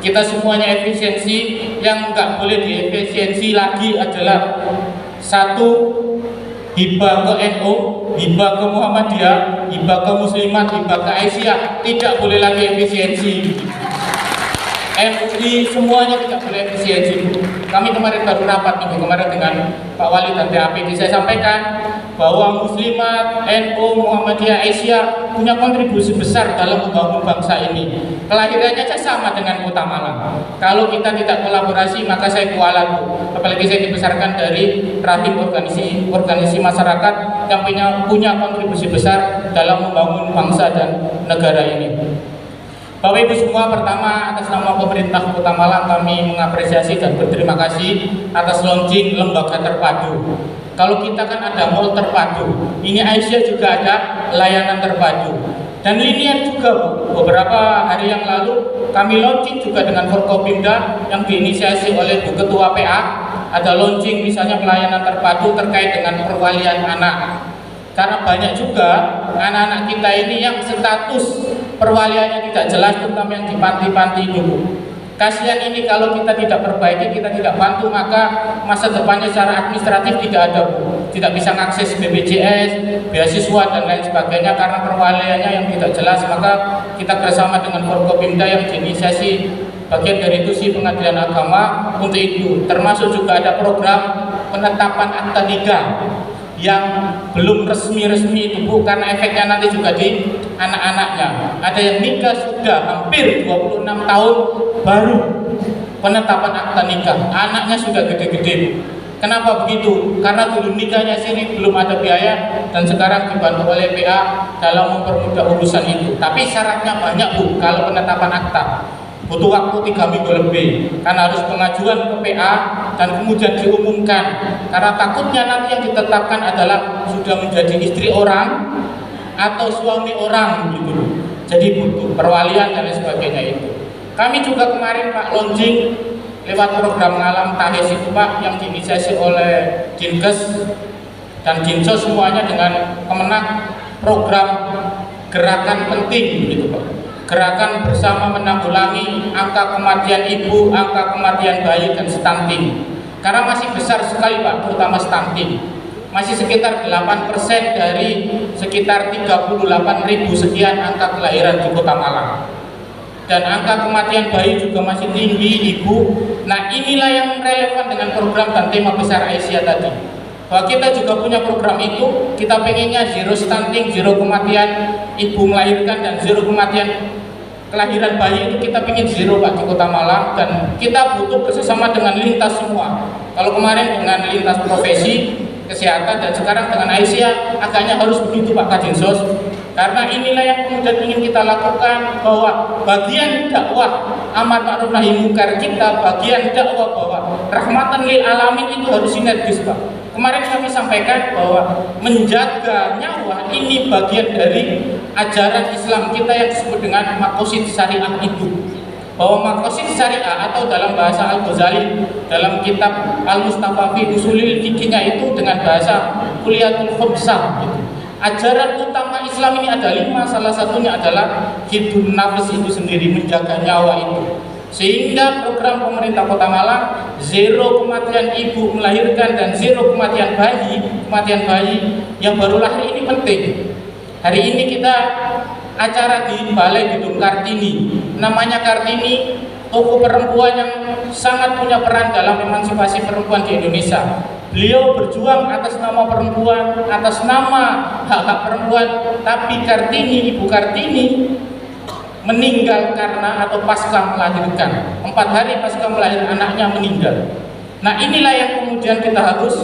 Kita semuanya efisiensi, yang nggak boleh diefisiensi lagi adalah satu, hibah ke NU, hibah ke Muhammadiyah, hibah ke Muslimat, hibah ke Aisyah, tidak boleh lagi efisiensi. MUI semuanya tidak boleh efisiensi. Kami kemarin baru rapat minggu kemarin dengan Pak Wali dan TAPD, saya sampaikan bahwa Muslimat, NU, Muhammadiyah, Aisyah punya kontribusi besar dalam membangun bangsa ini. Kelahirannya saja sama dengan Kota Malang. Kalau kita tidak kolaborasi maka saya kualat Bu. Apalagi saya dibesarkan dari rahim organisasi masyarakat yang punya kontribusi besar dalam membangun bangsa dan negara ini. Bapak Ibu semua, pertama atas nama pemerintah Kota Malang kami mengapresiasi dan berterima kasih atas launching lembaga terpadu. Kalau kita kan ada mall terpadu, ini Aisyah juga ada layanan terpadu. Dan linear juga Bu, beberapa hari yang lalu kami launching juga dengan Forkopimda yang diinisiasi oleh Bu Ketua PA. Ada launching misalnya pelayanan terpadu terkait dengan perwalian anak. Karena banyak juga anak-anak kita ini yang status perwaliannya tidak jelas, terutama yang di panti-panti dulu. Kasihan ini kalau kita tidak perbaiki, kita tidak bantu, maka masa depannya secara administratif tidak ada Bu. Tidak bisa mengakses BPJS, beasiswa dan lain sebagainya karena perwaliannya yang tidak jelas. Maka kita bersama dengan Forkopimda yang diinisiasi bagian dari Tusi Pengadilan Agama untuk itu. Termasuk juga ada program penetapan akta nikah yang belum resmi-resmi itu Bu, karena efeknya nanti juga di anak-anaknya. Ada yang nikah sudah hampir 26 tahun baru penetapan akta nikah, anaknya sudah gede-gede Bu. Kenapa begitu? Karena dulu nikahnya sini belum ada biaya dan sekarang dibantu oleh PA dalam mempermudah urusan itu. Tapi syaratnya banyak Bu kalau penetapan akta. Butuh waktu 3 minggu lebih karena harus pengajuan ke PA dan kemudian diumumkan, karena takutnya nanti yang ditetapkan adalah sudah menjadi istri orang atau suami orang gitu. jadi butuh perwalian dan lain sebagainya itu. Kami juga kemarin Pak launching lewat program Ngalam Tahes itu Pak, yang diinisiasi oleh Dinkes dan Dinsos semuanya dengan Kemenak, program gerakan penting gitu Pak. Gerakan bersama menanggulangi angka kematian ibu, angka kematian bayi dan stunting. Karena masih besar sekali Pak, terutama stunting. Masih sekitar 8% dari sekitar 38.000 sekian angka kelahiran di Kota Malang. Dan angka kematian bayi juga masih tinggi ibu. Nah inilah yang relevan dengan program dan tema besar Aisyah tadi, bahwa kita juga punya program itu. Kita pengennya zero stunting, zero kematian ibu melahirkan dan zero kematian kelahiran bayi itu kita pengen zero Pak di Kota Malang. Dan kita butuh kerjasama dengan lintas semua. Kalau kemarin dengan lintas profesi kesehatan dan sekarang dengan Aisyah, agaknya harus begitu Pak Kadinsos. Karena inilah yang kemudian ingin kita lakukan, bahwa bagian dakwah amar ma'ruf nahi munkar kita, bagian dakwah bahwa rahmatan lil alamin itu harus sinergis Pak. Kemarin kami sampaikan bahwa menjaga nyawa ini bagian dari ajaran Islam kita yang disebut dengan maqasid syariah itu. Bahwa maqasid syariah atau dalam bahasa Al-Ghazali dalam kitab Al-Mustafa fi Usulil Fiqhnya itu dengan bahasa Kuliyatul Khubsah gitu. Ajaran utama Islam ini ada 5, salah satunya adalah hidun nafs itu sendiri, menjaga nyawa itu. Sehingga program pemerintah Kota Malang zero kematian ibu melahirkan dan zero kematian bayi yang baru lahir ini penting. Hari ini kita acara di Balai Gedung Kartini, namanya Kartini, toko perempuan yang sangat punya peran dalam emansipasi perempuan di Indonesia. Beliau berjuang atas nama perempuan, atas nama hak-hak perempuan, tapi Kartini, Ibu Kartini meninggal karena atau pasca melahirkan. 4 hari pasca melahirkan anaknya meninggal. Nah inilah yang kemudian kita harus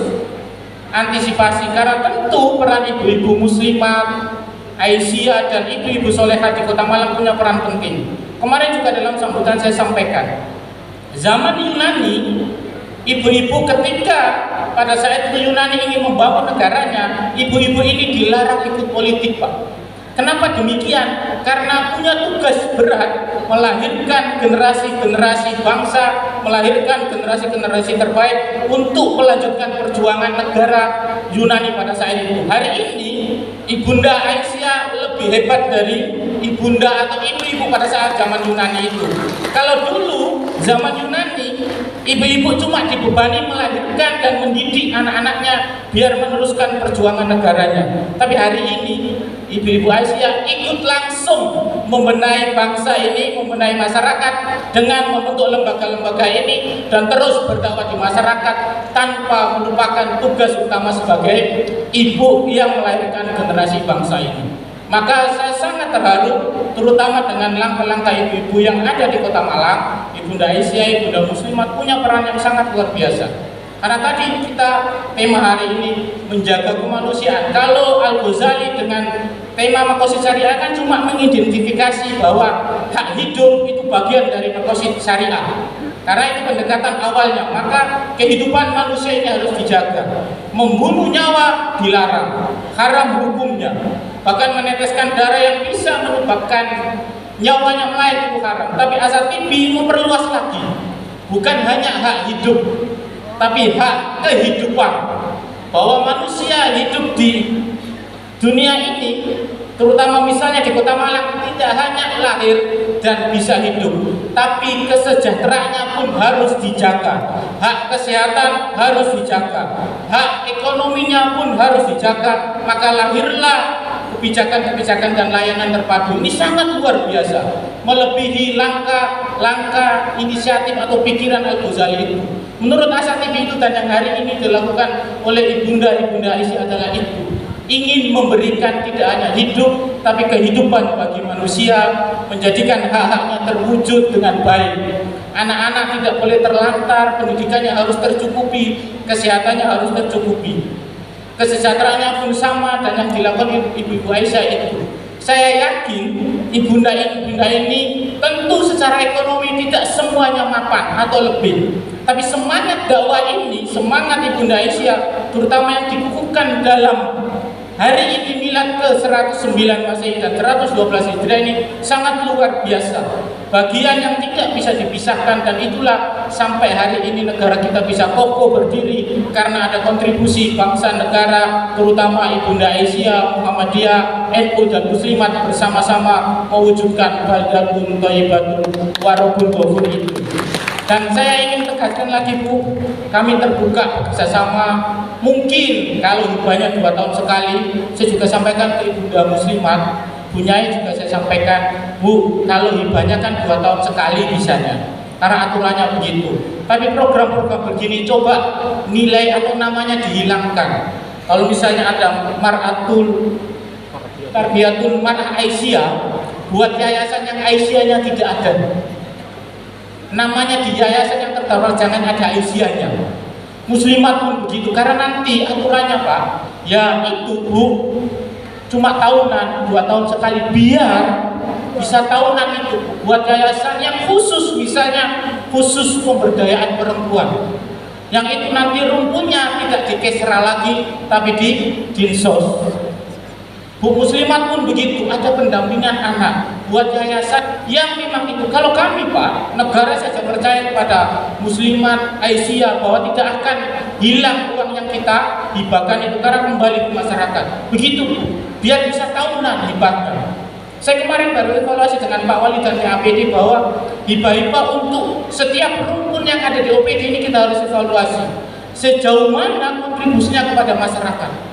antisipasi, karena tentu peran ibu-ibu muslimat, Aisyah dan ibu-ibu solehah di Kota Malang punya peran penting. Kemarin juga dalam sambutan saya sampaikan, zaman Yunani, ibu-ibu ketika pada saat itu Yunani ingin membangun negaranya, ibu-ibu ini dilarang ikut politik Pak. Kenapa demikian? Karena punya tugas berat melahirkan generasi-generasi bangsa, melahirkan generasi-generasi terbaik untuk melanjutkan perjuangan negara Yunani pada saat itu. Hari ini Ibunda Aisyah lebih hebat dari ibunda atau ibu-ibu pada saat zaman Yunani itu. Kalau dulu zaman Yunani, ibu-ibu cuma dibebani melahirkan dan mendidik anak-anaknya biar meneruskan perjuangan negaranya. Tapi hari ini ibu-ibu Aisyah ikut langsung membenahi bangsa ini, membenahi masyarakat dengan membentuk lembaga-lembaga ini dan terus berdakwah di masyarakat tanpa melupakan tugas utama sebagai ibu yang melahirkan generasi bangsa ini. Maka saya sangat terharu terutama dengan langkah-langkah ibu-ibu yang ada di Kota Malang. Ibunda Aisyah, Ibunda Muslimat punya peran yang sangat luar biasa. Karena tadi kita tema hari ini menjaga kemanusiaan. Kalau Al-Ghazali dengan tema maqasid syariah kan cuma mengidentifikasi bahwa hak hidup itu bagian dari maqasid syariah. Karena itu pendekatan awalnya, maka kehidupan manusia ini harus dijaga. Membunuh nyawa dilarang, haram hukumnya. Bahkan meneteskan darah yang bisa menyebabkan nyawanya lain itu haram. Tapi Asatibi memperluas lagi, bukan hanya hak hidup, tapi hak kehidupan. Bahwa manusia hidup di dunia ini, terutama misalnya di Kota Malang, tidak hanya lahir dan bisa hidup, tapi kesejahteraannya pun harus dijaga. Hak kesehatan harus dijaga, hak ekonominya pun harus dijaga. Maka lahirlah kebijakan-kebijakan dan layanan terpadu. Ini sangat luar biasa, melebihi langkah inisiatif atau pikiran Al-Ghazali itu. Menurut Asatibi itu dan yang hari ini dilakukan oleh Ibunda Aisyah adalah itu, ingin memberikan tidak hanya hidup tapi kehidupan bagi manusia, menjadikan hak-haknya terwujud dengan baik. Anak-anak tidak boleh terlantar, pendidikannya harus tercukupi, kesehatannya harus tercukupi, kesejahteraannya pun sama. Dan yang dilakukan Ibu Aisyah itu, saya yakin ibunda ini tentu secara ekonomi tidak semuanya mapan atau lebih, tapi semangat dakwah ini, semangat Ibunda Aisyah terutama yang dikukuhkan dalam Hari ini milad ke 109 Masehi dan 112 Hijriah ini sangat luar biasa. Bagian yang tidak bisa dipisahkan, dan itulah sampai hari ini negara kita bisa kokoh berdiri karena ada kontribusi bangsa negara, terutama Ibunda Aisyah, Muhammadiyah, NU dan Muslimat bersama-sama mewujudkan Baldatun Thayyibatun wa Rabbun Ghafur itu. Dan saya ingin tegaskan lagi Bu, kami terbuka bekerjasama. Mungkin kalau hibahnya 2 tahun sekali, saya juga sampaikan ke Ibunda Muslimat, Bu Nyai juga saya sampaikan, Bu, kalau hibahnya kan 2 tahun sekali bisanya, karena aturannya begitu. Tapi program-program begini coba nilai atau namanya dihilangkan. Kalau misalnya ada Mar'atul Tarbiyatul Mar'ah Aisyah, buat yayasan yang Aisyahnya tidak ada. Namanya di yayasan yang terdaftar jangan ada Aisyahnya. Muslimat pun begitu, karena nanti aturannya Pak, ya itu Bu, cuma tahunan, 2 tahun sekali, biar bisa tahunan itu buat yayasan yang khusus, misalnya khusus pemberdayaan perempuan, yang itu nanti rumputnya tidak di Kesra lagi tapi di Dinsos. Bu, Muslimat pun begitu, ada pendampingan anak buat yayasan yang memang itu. Kalau kami Pak, negara saja percaya kepada Muslimat Aisyah bahwa tidak akan hilang uang yang kita hibahkan itu, karena kembali ke masyarakat. Begitu Bu, biar bisa tahunan hibahnya. Saya kemarin baru evaluasi dengan Pak Wali dan APD bahwa hibah-hibah untuk setiap rumpun yang ada di OPD ini kita harus evaluasi sejauh mana kontribusinya kepada masyarakat.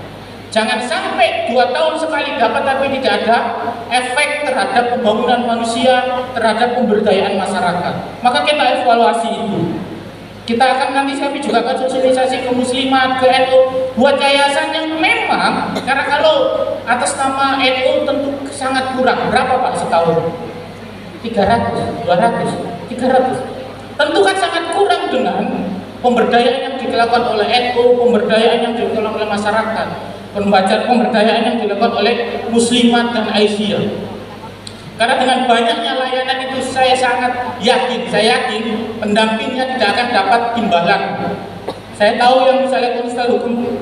Jangan sampai 2 tahun sekali dapat tapi tidak ada efek terhadap pembangunan manusia, terhadap pemberdayaan masyarakat. Maka kita evaluasi itu. Kita akan nanti kami juga akan sosialisasi ke Muslimat, ke NU, buat yayasan yang memang, karena kalau atas nama NU tentu sangat kurang. Berapa Pak setahun? 300, 200, 300. Tentu kan sangat kurang dengan pemberdayaan yang dilakukan oleh NU, pemberdayaan yang dilakukan oleh masyarakat, pemberdayaan yang dilakukan oleh Muslimat dan Aisyah. Karena dengan banyaknya layanan itu saya sangat yakin, pendampingnya tidak akan dapat imbalan. Saya tahu yang misalnya konsul hukum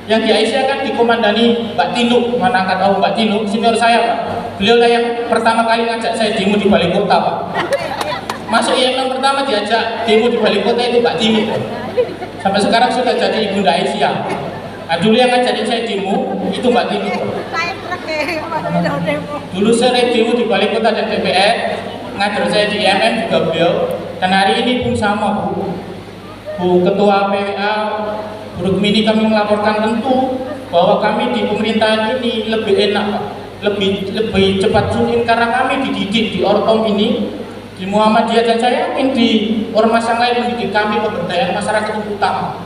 yang di Aisyah kan dikomandani Mbak Tinu, mana nggak tahu Mbak Tinu, senior saya Pak. Beliau lah yang pertama kali ngajak saya demo di Balai Kota Pak. Masuk IMM pertama diajak demo di Balai Kota itu Mbak Tinu. Sampai sekarang sudah jadi Ibunda Aisyah. Nah, dulu yang ngajarin saya demo itu Mbak Tinu. Dulu saya demo di Balai Kota dan DPR, ngajar saya di IMM juga beliau. Dan hari ini pun sama Bu Ketua PWA, Bu Rukmini, kami melaporkan tentu bahwa kami di pemerintahan ini lebih enak Pak, lebih cepat sulit karena kami dididik di Ortom ini, di Muhammadiyah, dan saya yakin di ormas yang lain mendidik kami pemberdayaan masyarakat itu utama.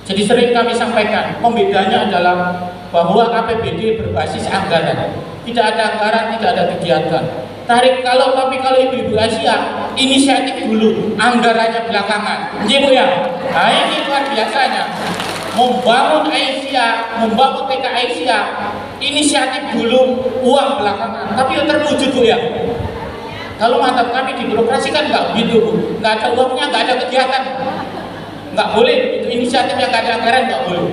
Jadi sering kami sampaikan, pembedanya adalah bahwa APBD berbasis anggaran. Tidak ada anggaran, tidak ada kegiatan. Tapi kalau Ibu-Ibu Aisyah, inisiatif dulu, anggarannya belakangan. Iya Bu ya? Nah ini luar biasanya. Membangun Aisyah, membangun TK Aisyah, inisiatif dulu, uang belakangan. Tapi yang terwujud Bu ya? Kalau mantap kami di birokrasi kan nggak begitu Bu. Nggak ada uangnya, nggak ada kegiatan. Nggak boleh, itu inisiatif yang nggak ada anggaran nggak boleh.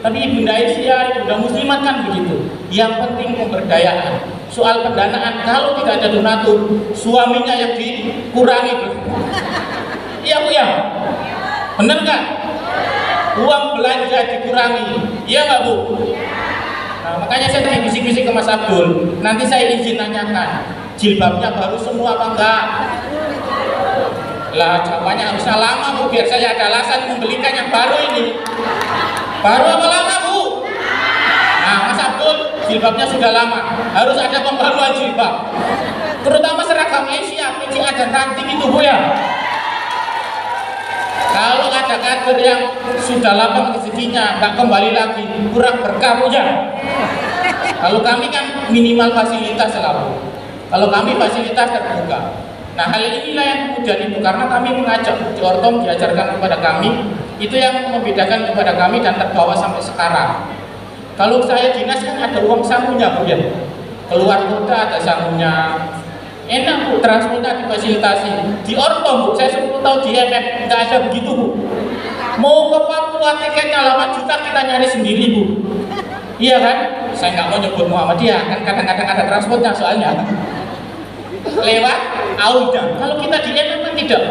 Tapi Ibunda Aisyah, Ibunda Muslimat kan begitu. Yang penting pemberdayaan. Soal pendanaan, kalau tidak ada donatur, suaminya yang dikurangi. Iya Bu ya? Bener nggak? Uang belanja dikurangi. Iya nggak Bu? Nah, makanya saya tadi bisik-bisik ke Mas Abdul. Nanti saya izin tanyakan, jilbabnya baru semua apa enggak? Lah jawabannya harusnya lama Bu, biar saya ada alasan membelikan yang baru ini. Baru apa lama Bu? Nah Mas Abdul, jilbabnya sudah lama, harus ada pembaruan jilbab. Terutama seragam Aisyah, PCA dan ranting itu Bu ya. Kalau ada kader yang sudah lapang rezekinya, nggak kembali lagi, kurang berkah Bu ya. Kalau kami kan minimal fasilitas selalu. Kalau kami fasilitas terbuka. Nah hal inilah yang kemudian itu, karena kami mengajak di Ortom, diajarkan kepada kami, itu yang membedakan kepada kami dan terbawa sampai sekarang. Kalau saya dinas kan ada uang sangunya Bu ya, keluar kota ada sangunya, enak Bu, transportasi fasilitasi. Di Ortom Bu, saya 10 tahun di IMF, nggak ada begitu Bu. Mau ke Papua tiketnya 8 juta kita nyari sendiri Bu. Iya kan? saya nggak mau nyebut Muhammadiyah, kan kadang-kadang ada transportnya soalnya. Lewat Auda. Kalau kita di NU kan tidak.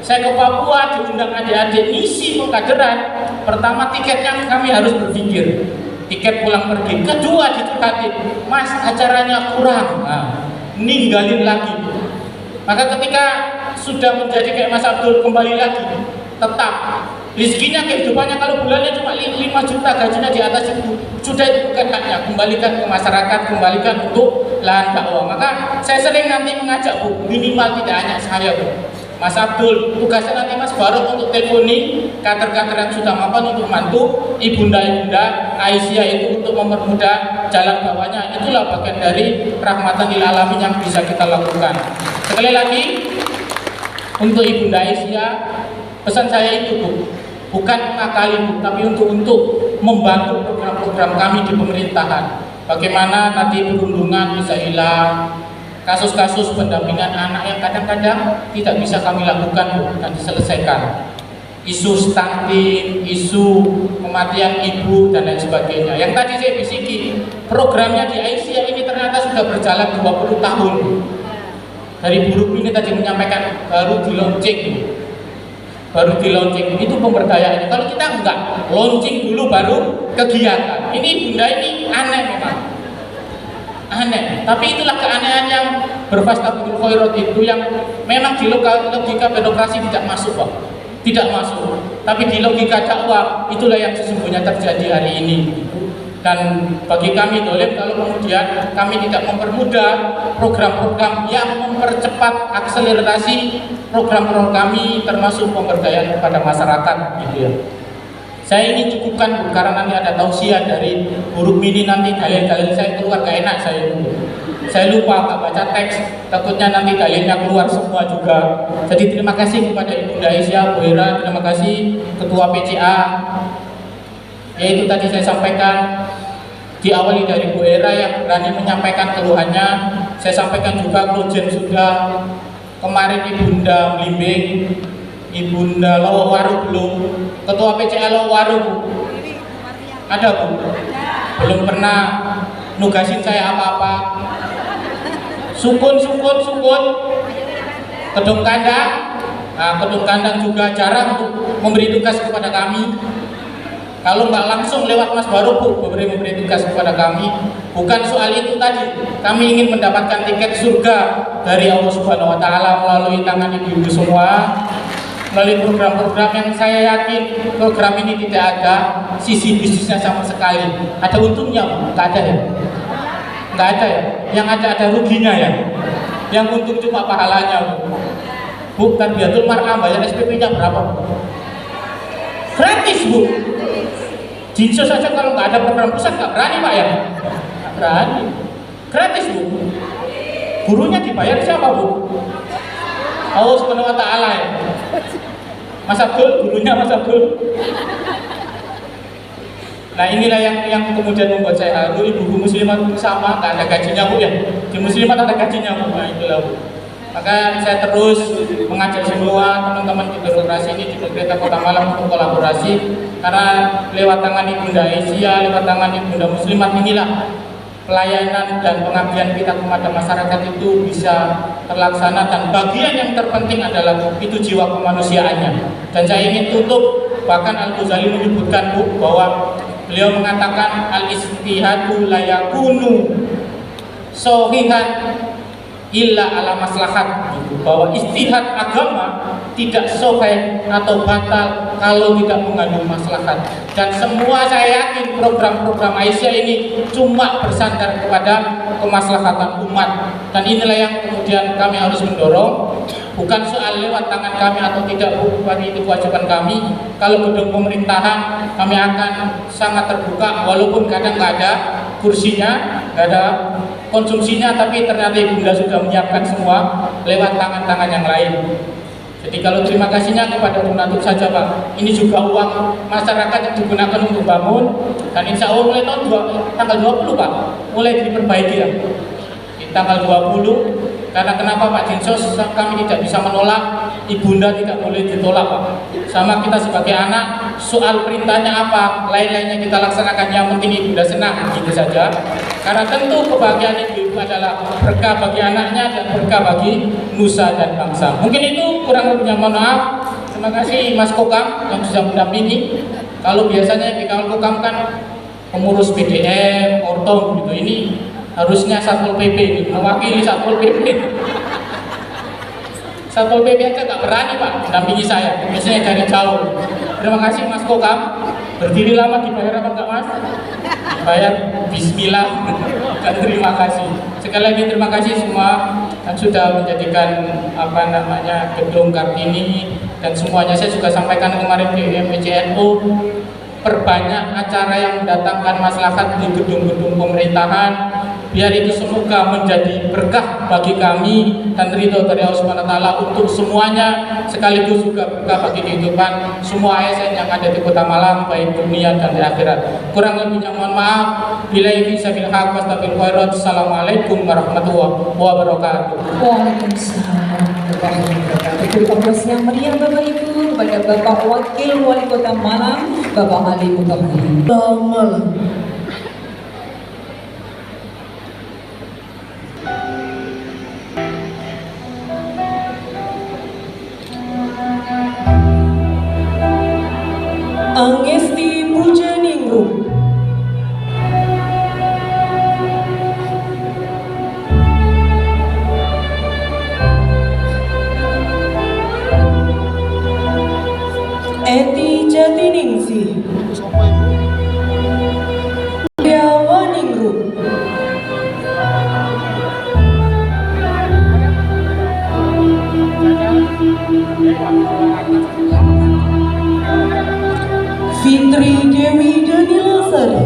Saya ke Papua diundang adik-adik misi pengkaderan. Pertama tiketnya kami harus berpikir, tiket pulang pergi. Kedua dicurhatin, Mas acaranya kurang, nah, ninggalin lagi. Maka ketika sudah menjadi kayak Mas Abdul kembali lagi, tetap rezekinya kehidupannya kalau bulannya cuma 5 juta, gajinya di atas itu, sudah itu bukan haknya, kembalikan ke masyarakat, kembalikan untuk lahan dakwah. Maka saya sering nanti mengajak Bu, minimal tidak hanya saya Bu, Mas Abdul, tugasnya nanti Mas Barok untuk telponi kader-kader yang sudah mapan untuk mantu ibunda-ibunda Aisyah itu untuk mempermudah jalan dakwahnya. Itulah bagian dari rahmatan lil alamin yang bisa kita lakukan. Sekali lagi untuk ibunda Aisyah, pesan saya itu Bu, bukan mengakali Bu, tapi untuk membantu program-program kami di pemerintahan. Bagaimana nanti perundungan bisa hilang, kasus-kasus pendampingan anak yang kadang-kadang tidak bisa kami lakukan Bu, dan diselesaikan. Isu stunting, isu kematian ibu dan lain sebagainya. Yang tadi saya bisiki, programnya di Aisyah ini ternyata sudah berjalan 20 tahun. Dari buruk ini tadi menyampaikan baru di launching. Itu pemberdayaan. Kalau kita enggak launching dulu baru kegiatan. Ini bunda ini aneh memang. Aneh, tapi itulah keanehan yang berfastabiqul khairat itu yang memang di logika birokrasi tidak masuk Pak. Tidak masuk. Tapi di logika dakwah itulah yang sesungguhnya terjadi hari ini. Dan bagi kami dolim kalau kemudian kami tidak mempermudah program-program yang mempercepat akselerasi program-program kami termasuk pemberdayaan kepada masyarakat gitu ya. Saya ingin cukupkan Bu, karena nanti ada tausiah dari buruk mini, nanti dalil-dalil saya keluar gak enak saya lupa Pak baca teks, takutnya nanti dalilnya keluar semua juga. Jadi terima kasih kepada Ibu Aisyah, Bu Hera, terima kasih Ketua PCA. Yaitu tadi saya sampaikan, diawali dari Bu Hera yang berani menyampaikan keluhannya. Saya sampaikan juga Klojen sudah, kemarin Ibunda Blimbing, Ibunda Lowawaru belum, Ketua PCA Lowawaru ada Bu? Belum pernah nugasin saya apa-apa. Sukun Kedung Kandang. Nah, Kedung Kandang juga jarang untuk memberi tugas kepada kami. Kalau nggak langsung lewat Mas Baru Bu, memberi tugas kepada kami. Bukan soal itu tadi. Kami ingin mendapatkan tiket surga dari Allah Subhanahu Wa Taala melalui tangan ibu-ibu semua, melalui program-program yang saya yakin program ini tidak ada sisi bisnisnya sama sekali. Ada untungnya Bu? Nggak ada ya? Nggak ada ya? Yang ada ruginya ya? Yang untung cuma pahalanya Bu. Bukan Biatul Mar'am, bayar SPP-nya berapa Bu? Gratis Bu. Jinso saja kalau nggak ada program pusat nggak berani Pak ya? Nggak berani. Gratis Bu. Gurunya dibayar siapa Bu? Allah Subhanahu Wa Taala ya. Mas Abdul, gurunya Mas Abdul. Nah inilah yang kemudian membuat saya haru. Ibu muslimat sama, nggak ada gajinya Bu ya. Di muslimat ada gajinya Bu. Nah itulah Bu. Maka saya terus mengajak semua teman-teman di birokrasi ini di pemerintah Kota Malang untuk kolaborasi, karena lewat tangan Ibunda Aisyah, lewat tangan Ibunda Muslimat inilah pelayanan dan pengabdian kita kepada masyarakat itu bisa terlaksana, dan bagian yang terpenting adalah itu jiwa kemanusiaannya. Dan saya ingin tutup, bahkan Al-Ghazali menyebutkan Bu, bahwa beliau mengatakan al-istihadu la yakunu sahihan illa ala maslahat, bahwa istihad agama tidak sahih atau batal kalau tidak mengandung maslahat. Dan semua saya yakin program-program Aisyah ini cuma bersandar kepada kemaslahatan umat. Dan inilah yang kemudian kami harus mendorong, bukan soal lewat tangan kami atau tidak Bu, itu kewajiban kami. Kalau gedung pemerintahan kami akan sangat terbuka, walaupun kadang nggak ada kursinya, nggak ada konsumsinya, tapi ternyata Ibunda sudah menyiapkan semua lewat tangan-tangan yang lain. Jadi kalau terima kasihnya kepada donatur saja Pak, ini juga uang masyarakat yang digunakan untuk bangun, dan insya Allah mulai tanggal 20 Pak, mulai diperbaiki ya. Di tanggal 20, karena kenapa Pak Dinsos kami tidak bisa menolak ibunda tidak boleh ditolak Pak. Sama kita sebagai anak, soal perintahnya apa, lain-lainnya kita laksanakan, yang penting ibunda senang, gitu saja. Karena tentu kebahagiaan ibu adalah berkah bagi anaknya dan berkah bagi nusa dan bangsa. Mungkin itu kurang lebihnya, mohon maaf. Terima kasih Mas Kokam yang sudah mendampingi. Kalau biasanya di Kawal Kokam kan pengurus PDM, Ortom gitu, ini harusnya Satpol PP ini, mewakili Satpol PP. Satpol PP aja gak berani Pak mendampingi saya, biasanya dari jauh. Terima kasih Mas Kokam, berdiri lama dibayar apa enggak Mas? Bayar bismillah. Dan terima kasih. Sekali lagi terima kasih semua yang sudah menjadikan gedung Kartini dan semuanya. Saya juga sampaikan kemarin di MPCNU, perbanyak acara yang mendatangkan maslahat di gedung-gedung pemerintahan, biar itu semoga menjadi berkah bagi kami dan ridho dari Allah Subhanahu wa Ta'ala untuk semuanya, sekaligus juga berkah bagi kehidupan semua ASN yang ada di Kota Malang, baik dunia dan di akhirat. Kurang lebihnya mohon maaf. Billahi sabil haq wastabil khairat. Assalamualaikum warahmatullahi wabarakatuh. Waalaikumsalam warahmatullahi wabarakatuh. Beri aplaus yang meriah Bapak Ibu kepada Bapak Wakil Wali Kota Malang, Bapak Ali Mutahari. Kota Malang. Angesti Pujaningrum. Eti Jatiningsih. Yawaningrum. Fitri Dewi Danilasari.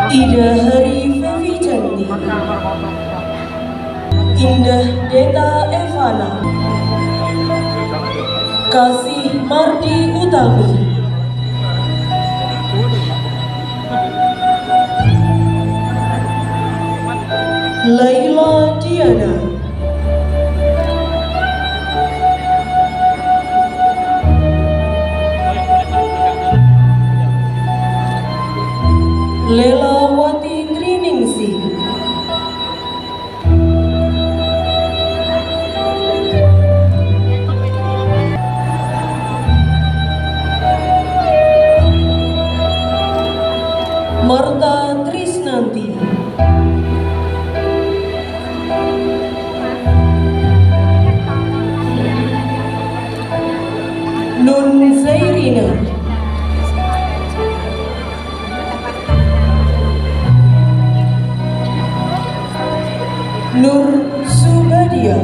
Ida Hari Fevi Cantik. Indah Deta Evana. Kasih Mardi Utami. Laila Diana. Lelawati Triningsih. Marta Trisnanti. Nun Zairina. Nur Subadia.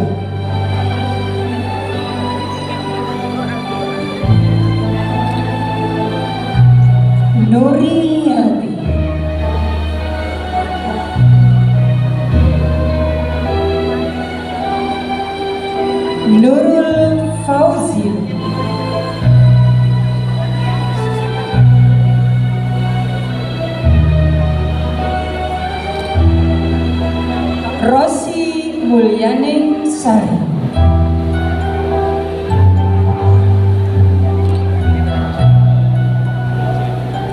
Nuriyati. Nurul Fauzi. Rosi Mulyaning Sari.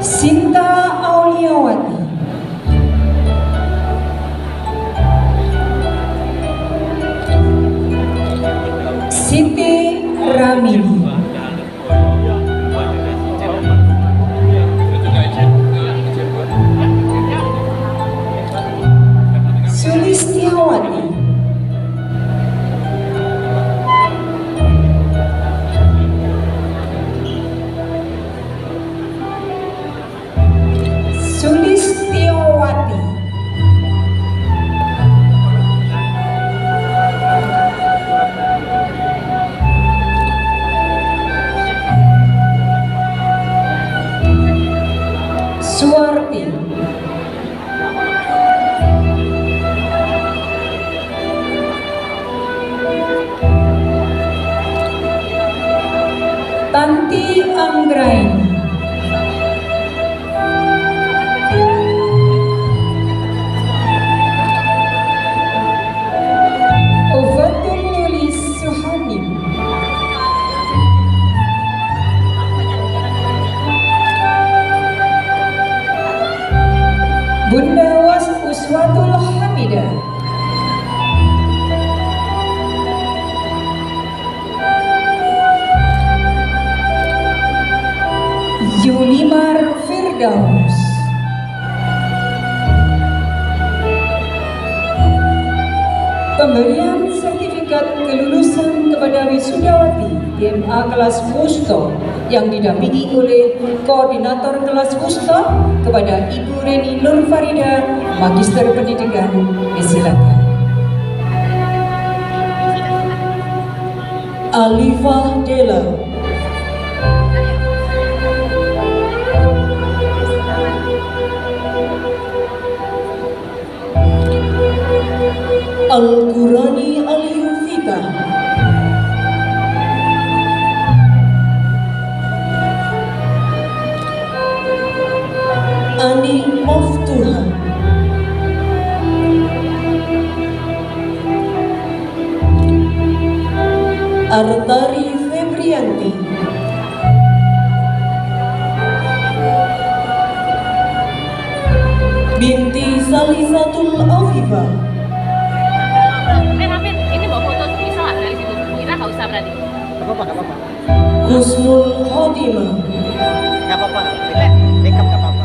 Sinta Auliawati. Siti Ramini. Sulistiawati. Sulistiawati. Suwarti. Tanti Anggraini. Firdaus. Pemberian sertifikat kelulusan kepada wisudawati DMA kelas Wusta yang didampingi oleh Koordinator kelas Wusta kepada Ibu Reni Nur Farida, Magister Pendidikan. Disilakan. Alifah Dela, Al-Qurani Al-Yufita, Ani Maftuha, Artari Febrianti, binti Salisatul Afifah, Amin, ini bawa foto bisa nggak dari situ? Kira nggak usah berarti. Gak apa-apa. Husnul Khotimah, Gak apa-apa. Makeup gak apa-apa.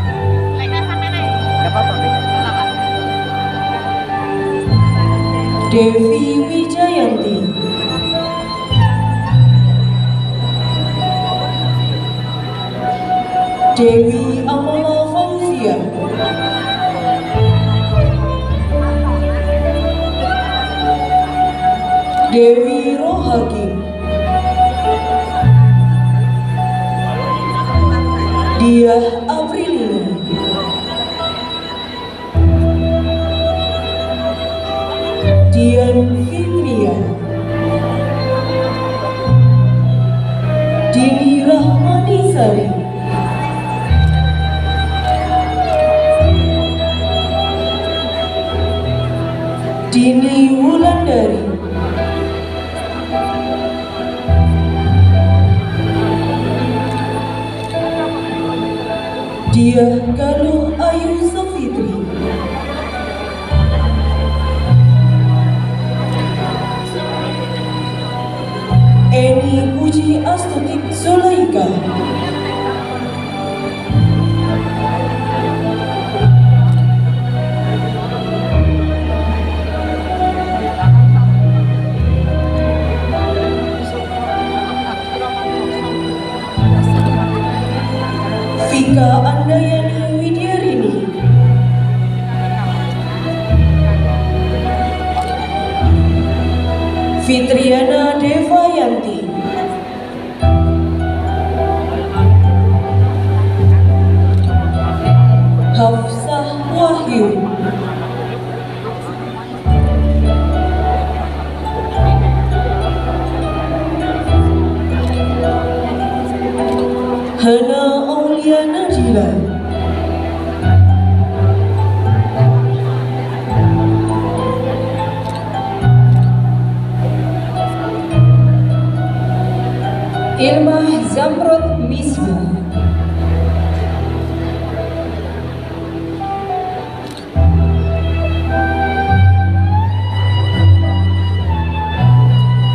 Leka sampai naik. Gak apa-apa. Nggak apa. Devi Wijayanti, Dewi Amala Fauzia, Dewi Rohaki, Diah Aprilina, Dian Fitria, Dini Rahmanisari, Dini Wulandari, Diah Galuh Ayu Safitri, Eni Puji Astuti Zulaika, Vika Andayani Widyarini, Fitriana Devayanti, Hafsah Wahyu, Hana Aulia Najila, Ilmah Zamrud Misbah,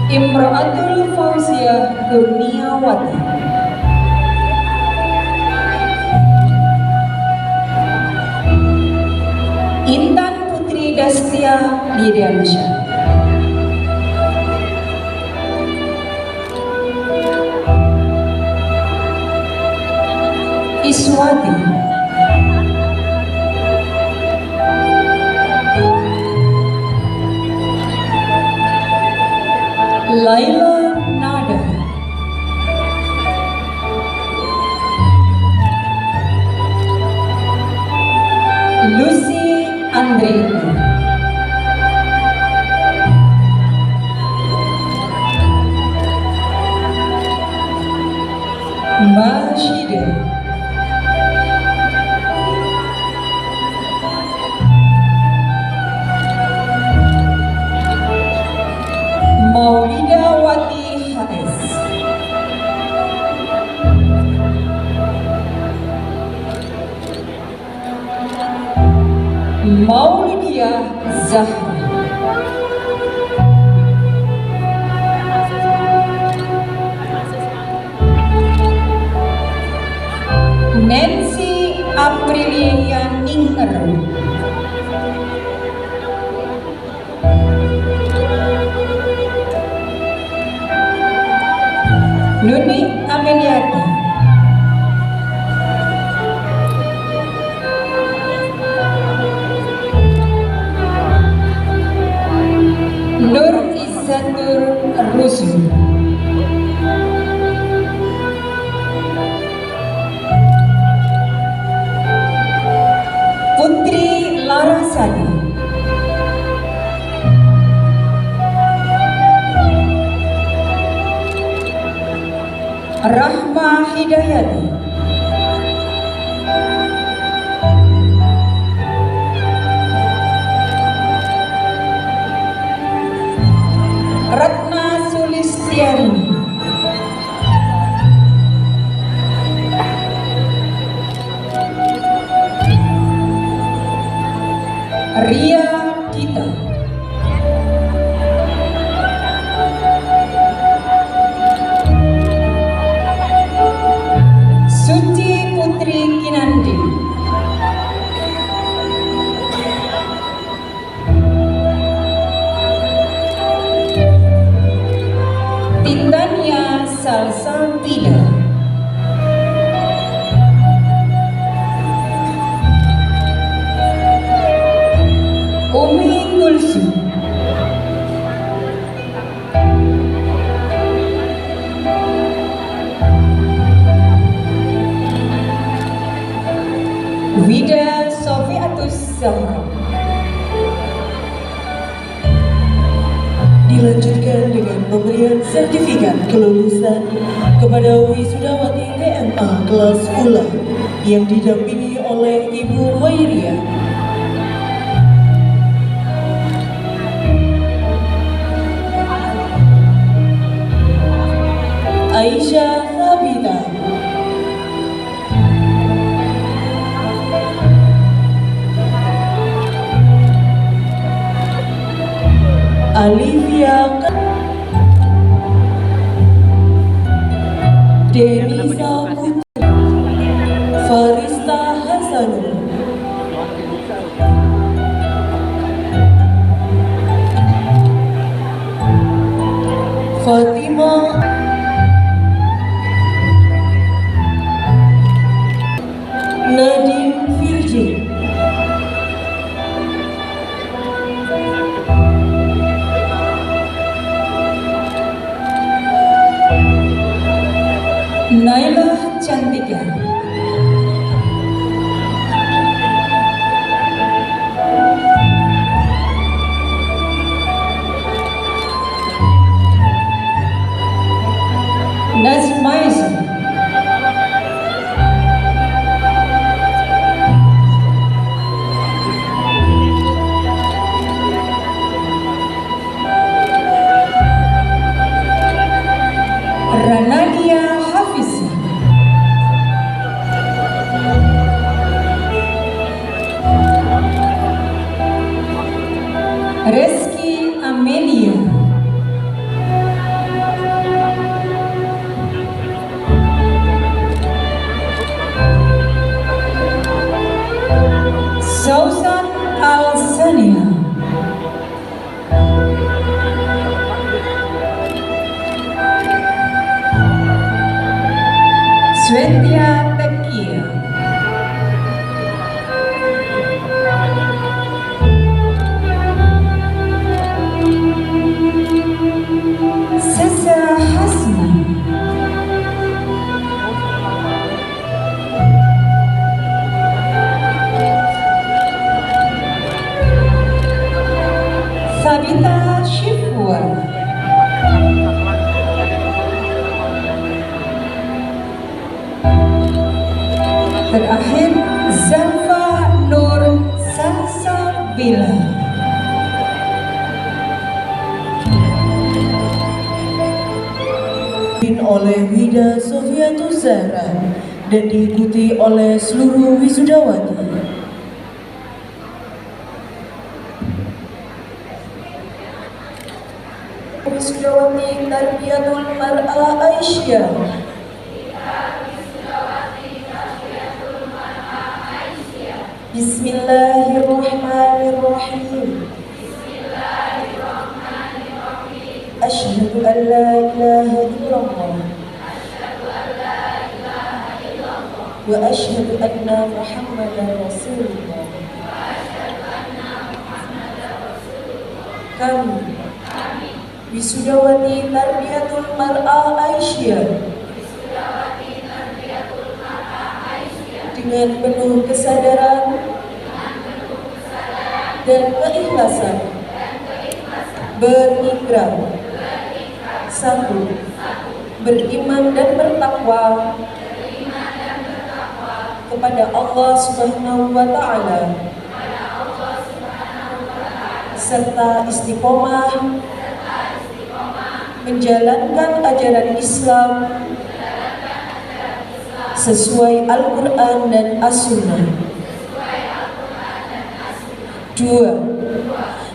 Imra'atul Fauzia Kurniawati, Intan Putri Dastia Diriansyah, Iswati, Laila Nada, Lucy Andreini, Mbak Shida, Maulida Wati HS, Maulidia Zahra, Nancy Yaninger, Nuni Ameliati, Nur Izzatur Rusul, Putri Larasati, Rahma Hidayati, Ratna Sulistiani, Ria Dita, Suci Putri Kinandi, Titania Salsabila, Umi Kulsum, Wida Sofiatus Zahra. Dilanjutkan dengan pemberian sertifikat kelulusan kepada wisudawati TMA kelas Ula yang didampingi oleh Ibu Wairia. Aisyah Sabita, Alivia Denisa Putri, Farista Hasanul, Fatima Nadine Virgin, Naila Cantika, Nazmaiza, Ranadia Hafiz, Reski Amelia, Sausan Al-Sania, Swetia Tekia, Sesa Hasmi, Sabita Shifwa, terakhir Zalfa Nur Salsabila. oleh Wida Sofiatus Zahra dan diikuti oleh seluruh wisudawati. Wisudawati Tarbiyatul Mar'a Aisyah, Bismillahirrahmanirrahim. Asyhadu an la ilaha illallah wa asyhadu anna Muhammadar Rasulullah. Kami Wisudawati Tarbiyatul Mar'ah Aisyah dengan penuh kesadaran dan keikhlasan berikrar, satu, beriman dan bertakwa kepada Allah Subhanahu wa Ta'ala, serta istiqomah menjalankan ajaran Islam sesuai Al-Quran dan As-Sunnah. Dua,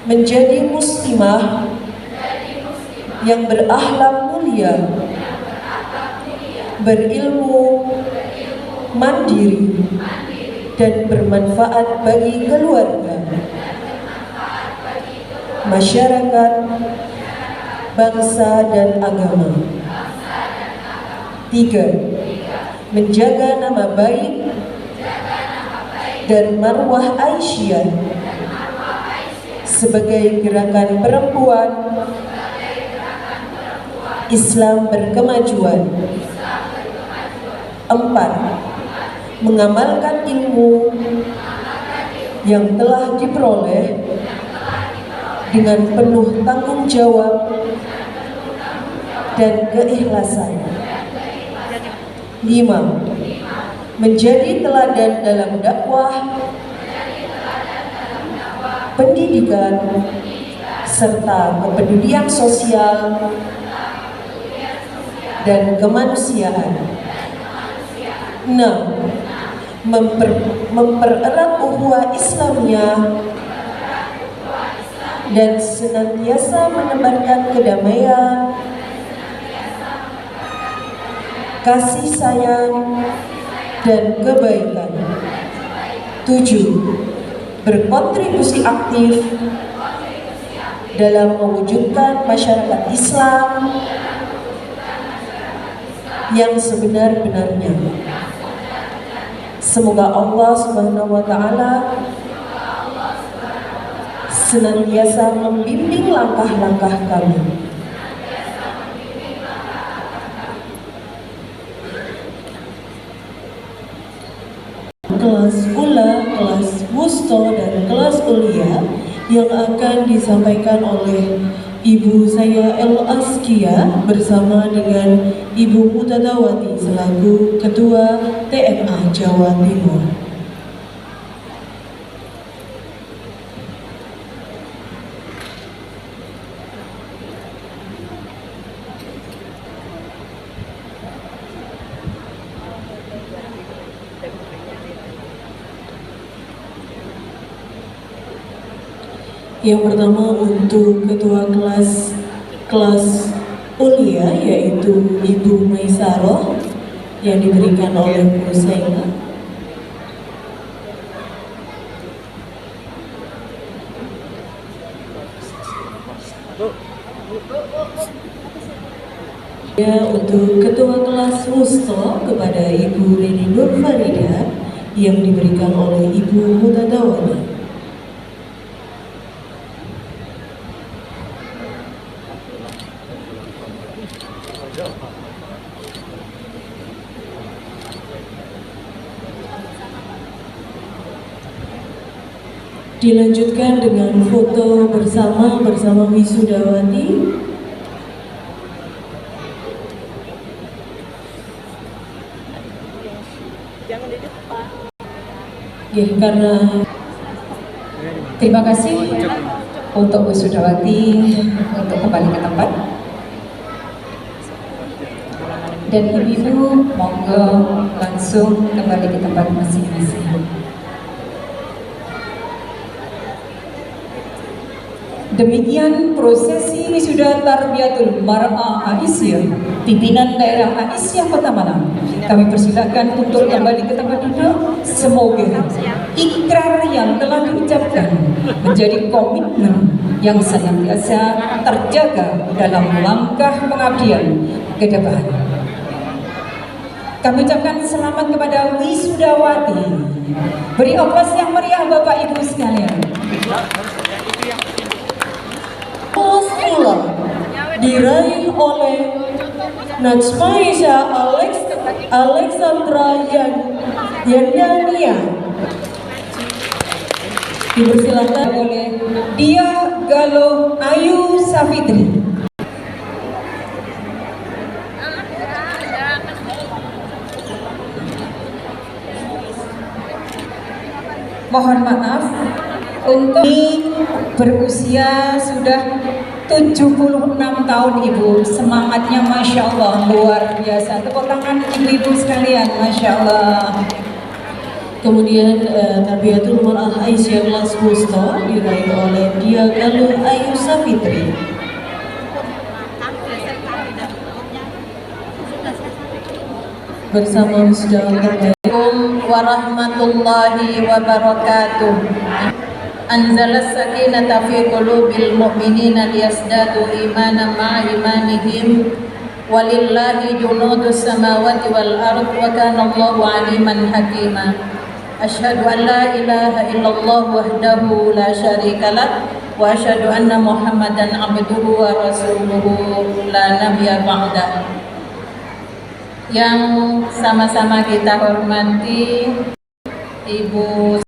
menjadi muslimah yang berakhlak mulia, berilmu, mandiri, dan bermanfaat bagi keluarga, masyarakat, bangsa, dan agama. Tiga, menjaga nama baik dan marwah Aisyah sebagai gerakan perempuan Islam berkemajuan. Empat, mengamalkan ilmu yang telah diperoleh dengan penuh tanggung jawab dan keikhlasan. 5. Menjadi teladan dalam dakwah, pendidikan, serta kepedulian sosial dan kemanusiaan. 6. Mempererat ukhuwah Islamiyah dan senantiasa menebarkan kedamaian, kasih sayang, dan kebaikan. 7. Berkontribusi aktif dalam mewujudkan masyarakat Islam yang sebenar-benarnya. Semoga Allah Subhanahu wa Ta'ala senantiasa membimbing langkah-langkah kami. Kelas ula, kelas wusto, dan kelas ulia yang akan disampaikan oleh Ibu saya El-Askia bersama dengan Ibu Mutadawati selaku Ketua TMA Jawa Timur. Yang pertama untuk ketua kelas ulia yaitu Ibu Maisaroh yang diberikan oleh Bu Saina. Ya, untuk ketua kelas wusto kepada Ibu Reni Nur Farida yang diberikan oleh Ibu Mutadawati. Dilanjutkan dengan foto bersama wisudawati. Jangan di depan. Ya, karena terima kasih untuk wisudawati untuk kembali ke tempat. Dan ibu-ibu monggo langsung kembali ke tempat masing-masing. Demikian prosesi wisuda Tarbiyatul Mar'ah Aisyah, pimpinan daerah Aisyah Kota Malang. Kami persilakan untuk kembali ke tempat duduk. Semoga ikrar yang telah diucapkan menjadi komitmen yang senantiasa terjaga dalam langkah pengabdian ke depan. Kami ucapkan selamat kepada wisudawati. Beri aplaus yang meriah Bapak Ibu sekalian. Kelas pula diraih oleh Najma Isya Alexandra Yandania. Dipersilakan oleh Dia Galuh Ayu Safitri. Mohon maaf untuk berusia sudah 76 tahun Ibu. Semangatnya Masya Allah luar biasa. Tepuk tangan ibu-ibu sekalian, Masya Allah. Kemudian Tarbiyatul Mar'ah Aisyah kelas Wusta diraih oleh Dia Galuh Ayu Safitri. Bersama wisuda Assalamualaikum warahmatullahi wabarakatuh. Anzalas sakinata fi qulubil mu'minina liyazdadu imanan ma'a imanihim walillahi junudus samawati wal ard wa kana Allahu aliman hakima. Asyhadu an la ilaha illallah wahdahu la syarikalah wa asyhadu anna Muhammadan abduhu wa rasuluhu la nabiyya ba'da. Yang sama-sama kita hormati Ibu